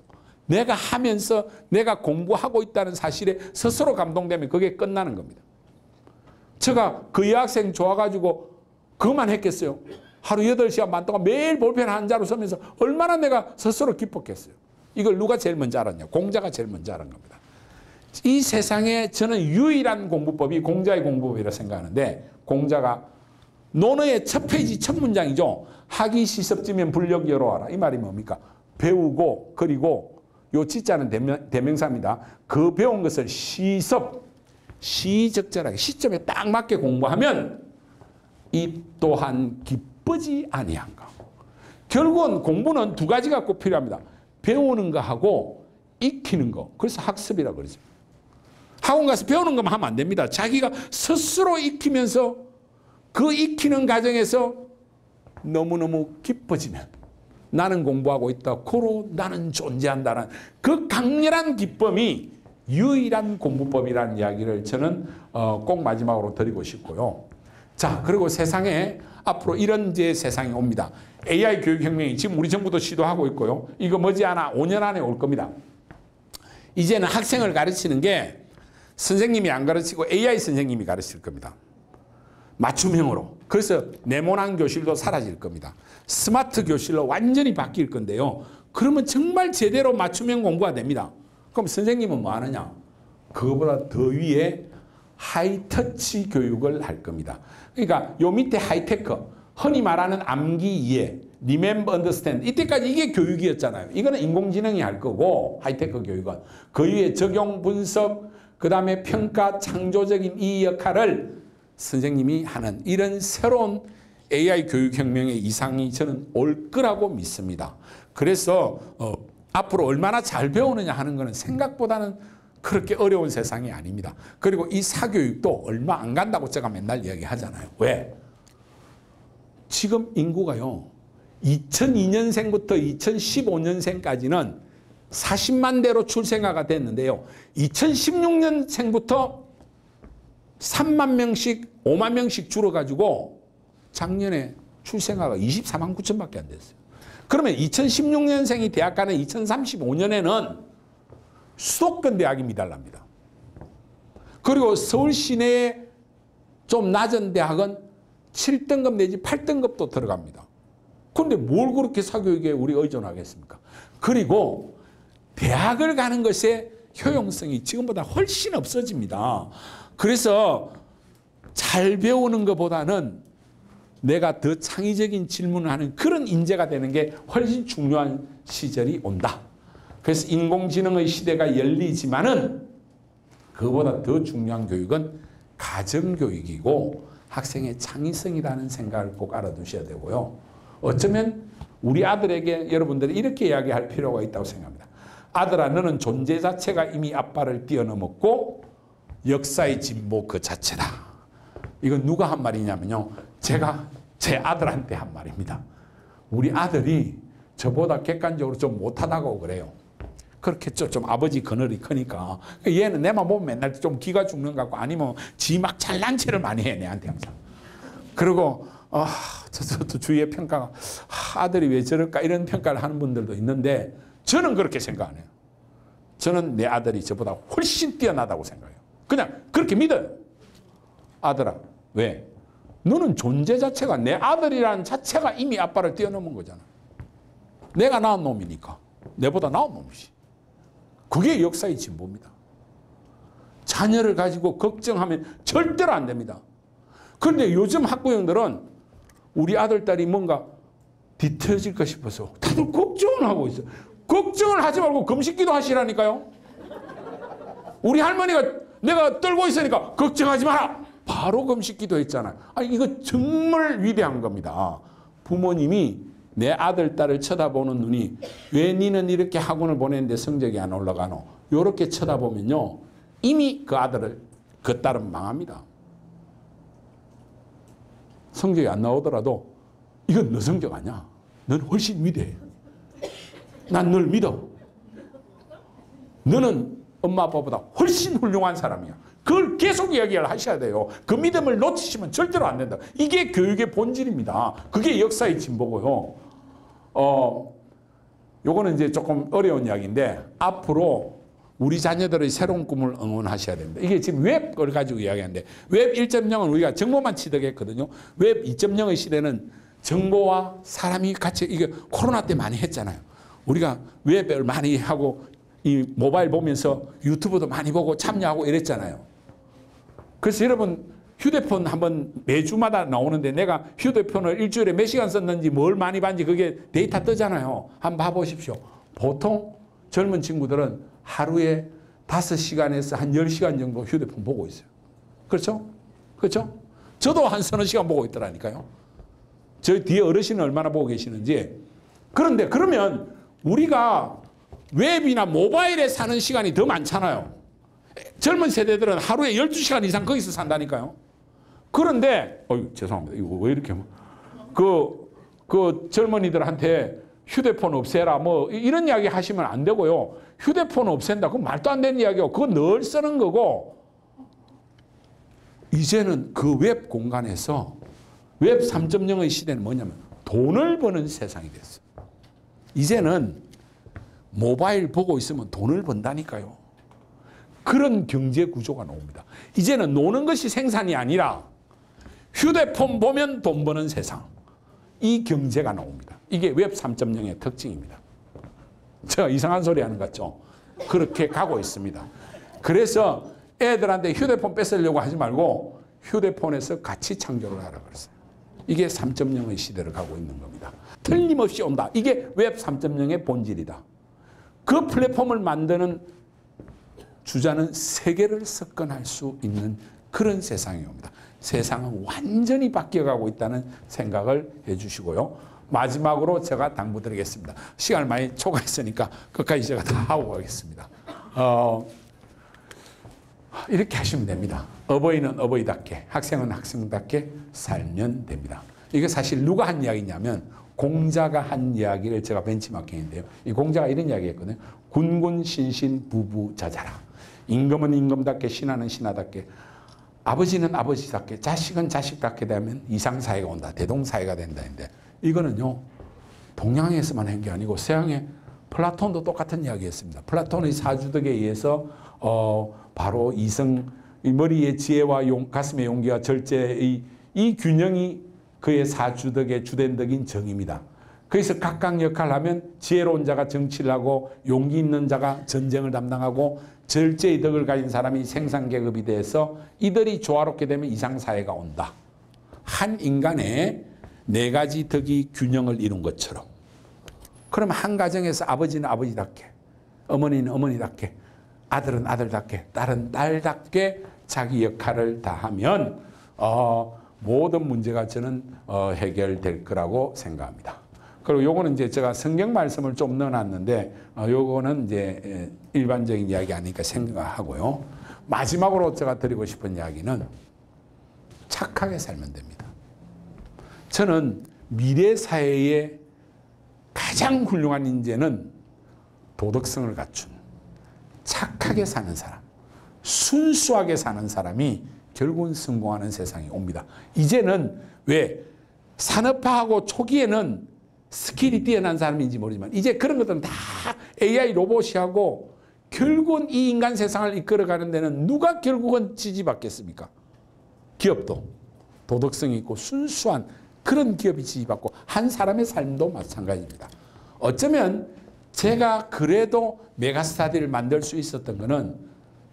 내가 하면서 내가 공부하고 있다는 사실에 스스로 감동되면 그게 끝나는 겁니다. 제가 그 여학생 좋아가지고 그것만 했겠어요? 하루 8시간 반 동안 매일 볼펜 한 자루 쓰면서 얼마나 내가 스스로 기뻤겠어요? 이걸 누가 제일 먼저 알았냐? 공자가 제일 먼저 알은 겁니다. 이 세상에 저는 유일한 공부법이 공자의 공부법이라고 생각하는데, 공자가 논어의 첫 페이지 첫 문장이죠. 학이 시습지면 불력 여로하라. 이 말이 뭡니까? 배우고, 그리고 요 지자는 대명사입니다. 그 배운 것을 시습, 시적절하게 시점에 딱 맞게 공부하면 이 또한 기쁘지 아니한가. 결국은 공부는 두 가지가 꼭 필요합니다. 배우는 거 하고 익히는 거. 그래서 학습이라고 그러죠. 학원 가서 배우는 것만 하면 안 됩니다. 자기가 스스로 익히면서 그 익히는 과정에서 너무너무 기뻐지면 나는 공부하고 있다. 고로 나는 존재한다는 그 강렬한 기쁨이 유일한 공부법이라는 이야기를 저는 꼭 마지막으로 드리고 싶고요. 자, 그리고 세상에 앞으로 이런 이제 세상이 옵니다. AI 교육혁명이 지금 우리 정부도 시도하고 있고요. 이거 머지않아 5년 안에 올 겁니다. 이제는 학생을 가르치는 게 선생님이 안 가르치고 AI 선생님이 가르칠 겁니다. 맞춤형으로. 그래서 네모난 교실도 사라질 겁니다. 스마트 교실로 완전히 바뀔 건데요. 그러면 정말 제대로 맞춤형 공부가 됩니다. 그럼 선생님은 뭐 하느냐? 그거보다 더 위에 하이터치 교육을 할 겁니다. 그러니까 요 밑에 하이테크, 흔히 말하는 암기 이해, remember, understand, 이때까지 이게 교육이었잖아요. 이거는 인공지능이 할 거고, 하이테크 교육은. 그 위에 적용, 분석, 그 다음에 평가, 창조적인 이 역할을 선생님이 하는 이런 새로운 AI 교육혁명의 이상이 저는 올 거라고 믿습니다. 그래서 앞으로 얼마나 잘 배우느냐 하는 것은 생각보다는 그렇게 어려운 세상이 아닙니다. 그리고 이 사교육도 얼마 안 간다고 제가 맨날 이야기하잖아요. 왜? 지금 인구가요. 2002년생부터 2015년생까지는 40만 대로 출생아가 됐는데요. 2016년생부터 3만 명씩 5만 명씩 줄어가지고 작년에 출생아가 24만 9천밖에 안 됐어요. 그러면 2016년생이 대학 가는 2035년에는 수도권 대학이 미달납니다. 그리고 서울 시내에 좀 낮은 대학은 7등급 내지 8등급도 들어갑니다. 그런데 뭘 그렇게 사교육에 우리 의존하겠습니까? 그리고 대학을 가는 것의 효용성이 지금보다 훨씬 없어집니다. 그래서 잘 배우는 것보다는 내가 더 창의적인 질문을 하는 그런 인재가 되는 게 훨씬 중요한 시절이 온다. 그래서 인공지능의 시대가 열리지만은 그보다 더 중요한 교육은 가정교육이고 학생의 창의성이라는 생각을 꼭 알아두셔야 되고요. 어쩌면 우리 아들에게 여러분들이 이렇게 이야기할 필요가 있다고 생각합니다. 아들아, 너는 존재 자체가 이미 아빠를 뛰어넘었고 역사의 진보 그 자체다. 이건 누가 한 말이냐면요. 제가 제 아들한테 한 말입니다. 우리 아들이 저보다 객관적으로 좀 못하다고 그래요. 그렇겠죠. 좀 아버지 그늘이 크니까. 얘는 내만 보면 맨날 좀 기가 죽는 것 같고 아니면 지 막 잘난 체를 많이 해, 내한테 항상. 그리고 저 주위의 평가가 아들이 왜 저럴까 이런 평가를 하는 분들도 있는데 저는 그렇게 생각 안 해요. 저는 내 아들이 저보다 훨씬 뛰어나다고 생각해요. 그냥 그렇게 믿어요. 아들아, 왜? 너는 존재 자체가 내 아들이라는 자체가 이미 아빠를 뛰어넘은 거잖아. 내가 낳은 놈이니까. 내보다 나은 놈이지. 그게 역사의 진보입니다. 자녀를 가지고 걱정하면 절대로 안 됩니다. 그런데 요즘 학부형들은 우리 아들, 딸이 뭔가 뒤처질까 싶어서 다들 걱정을 하고 있어요. 걱정을 하지 말고 금식기도 하시라니까요. 우리 할머니가 내가 떨고 있으니까 걱정하지 마라. 바로 금식기도 했잖아요. 아니, 이거 정말 위대한 겁니다. 부모님이 내 아들, 딸을 쳐다보는 눈이 왜 니는 이렇게 학원을 보냈는데 성적이 안 올라가노? 요렇게 쳐다보면요. 이미 그 아들을, 그 딸은 망합니다. 성적이 안 나오더라도 이건 너 성적 아니야. 넌 훨씬 위대해. 난 널 믿어. 너는 엄마 아빠보다 훨씬 훌륭한 사람이야. 그걸 계속 이야기를 하셔야 돼요. 그 믿음을 놓치시면 절대로 안 된다. 이게 교육의 본질입니다. 그게 역사의 진보고요. 요거는 이제 조금 어려운 이야기인데 앞으로 우리 자녀들의 새로운 꿈을 응원하셔야 됩니다. 이게 지금 웹을 가지고 이야기하는데 웹 1.0은 우리가 정보만 취득했거든요. 웹 2.0의 시대는 정보와 사람이 같이, 이게 코로나 때 많이 했잖아요. 우리가 웹을 많이 하고 이 모바일 보면서 유튜브도 많이 보고 참여하고 이랬잖아요. 그래서 여러분 휴대폰 한번 매주마다 나오는데 내가 휴대폰을 일주일에 몇 시간 썼는지 뭘 많이 봤는지 그게 데이터 뜨잖아요. 한번 봐보십시오. 보통 젊은 친구들은 하루에 5시간에서 한 10시간 정도 휴대폰 보고 있어요. 그렇죠? 그렇죠? 저도 한 서너 시간 보고 있더라니까요. 저 뒤에 어르신은 얼마나 보고 계시는지. 그런데 그러면 우리가 웹이나 모바일에 사는 시간이 더 많잖아요. 젊은 세대들은 하루에 12시간 이상 거기서 산다니까요. 그런데 죄송합니다. 이거 왜 이렇게 그 젊은이들한테 휴대폰 없애라 뭐 이런 이야기 하시면 안 되고요. 휴대폰 없앤다. 그건 말도 안 되는 이야기고 그건 늘 쓰는 거고 이제는 그 웹 공간에서 웹 3.0의 시대는 뭐냐면 돈을 버는 세상이 됐어요. 이제는 모바일 보고 있으면 돈을 번다니까요. 그런 경제 구조가 나옵니다. 이제는 노는 것이 생산이 아니라 휴대폰 보면 돈 버는 세상. 이 경제가 나옵니다. 이게 웹 3.0의 특징입니다. 제가 이상한 소리 하는 것 같죠? 그렇게 가고 있습니다. 그래서 애들한테 휴대폰 뺏으려고 하지 말고 휴대폰에서 같이 창조를 하라고 그랬어요. 이게 3.0의 시대를 가고 있는 겁니다. 틀림없이 온다. 이게 웹 3.0의 본질이다. 그 플랫폼을 만드는 주자는 세계를 석권할 수 있는 그런 세상이 옵니다. 세상은 완전히 바뀌어가고 있다는 생각을 해주시고요. 마지막으로 제가 당부드리겠습니다. 시간을 많이 초과했으니까 끝까지 제가 다 하고 가겠습니다. 이렇게 하시면 됩니다. 어버이는 어버이답게, 학생은 학생답게 살면 됩니다. 이게 사실 누가 한 이야기냐면 공자가 한 이야기를 제가 벤치마킹인데요. 이 공자가 이런 이야기 했거든요. 군군 신신 부부자자라. 임금은 임금답게, 신하는 신하답게, 아버지는 아버지답게, 자식은 자식답게 되면 이상사회가 온다. 대동사회가 된다는데 이거는요. 동양에서만 한 게 아니고 서양의 플라톤도 똑같은 이야기였습니다. 플라톤의 사주덕에 의해서 바로 이성, 머리의 지혜와 가슴의 용기와 절제의 이 균형이 그의 사주덕의 주된 덕인 정입니다. 그래서 각각 역할을 하면 지혜로운 자가 정치를 하고 용기 있는 자가 전쟁을 담당하고 절제의 덕을 가진 사람이 생산계급이 돼서 이들이 조화롭게 되면 이상사회가 온다. 한 인간의 4가지 덕이 균형을 이룬 것처럼. 그럼 한 가정에서 아버지는 아버지답게, 어머니는 어머니답게, 아들은 아들답게, 딸은 딸답게 자기 역할을 다하면 모든 문제가 저는 해결될 거라고 생각합니다. 그리고 요거는 이제 제가 성경 말씀을 좀 넣어놨는데 요거는 이제 일반적인 이야기 아니니까 생각하고요. 마지막으로 제가 드리고 싶은 이야기는 착하게 살면 됩니다. 저는 미래 사회의 가장 훌륭한 인재는 도덕성을 갖춘 착하게 사는 사람, 순수하게 사는 사람이 결국은 성공하는 세상이 옵니다. 이제는 왜 산업화하고 초기에는 스킬이 뛰어난 사람인지 모르지만 이제 그런 것들은 다 AI 로봇이 하고 결국은 이 인간 세상을 이끌어가는 데는 누가 결국은 지지받겠습니까? 기업도 도덕성이 있고 순수한 그런 기업이 지지받고 한 사람의 삶도 마찬가지입니다. 어쩌면 제가 그래도 메가스타디를 만들 수 있었던 거는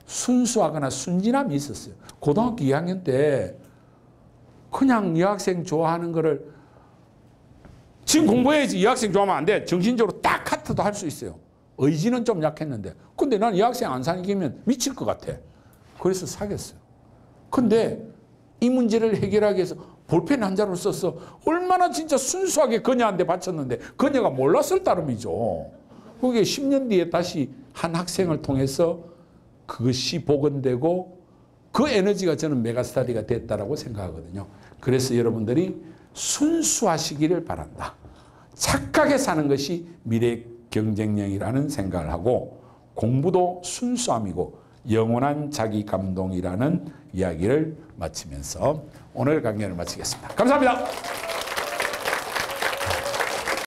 순수하거나 순진함이 있었어요. 고등학교 2학년 때 그냥 여학생 좋아하는 거를 지금 공부해야지 여학생 좋아하면 안 돼. 정신적으로 딱 카트도 할 수 있어요. 의지는 좀 약했는데. 근데 난 여학생 안 사귀면 미칠 것 같아. 그래서 사귀었어요. 근데 이 문제를 해결하기 위해서 볼펜 한 자루 써서 얼마나 진짜 순수하게 그녀한테 바쳤는데 그녀가 몰랐을 따름이죠. 그게 10년 뒤에 다시 한 학생을 통해서 그것이 복원되고 그 에너지가 저는 메가스터디가 됐다라고 생각하거든요. 그래서 여러분들이 순수하시기를 바란다. 착하게 사는 것이 미래 경쟁력이라는 생각을 하고 공부도 순수함이고 영원한 자기 감동이라는 이야기를 마치면서 오늘 강연을 마치겠습니다. 감사합니다.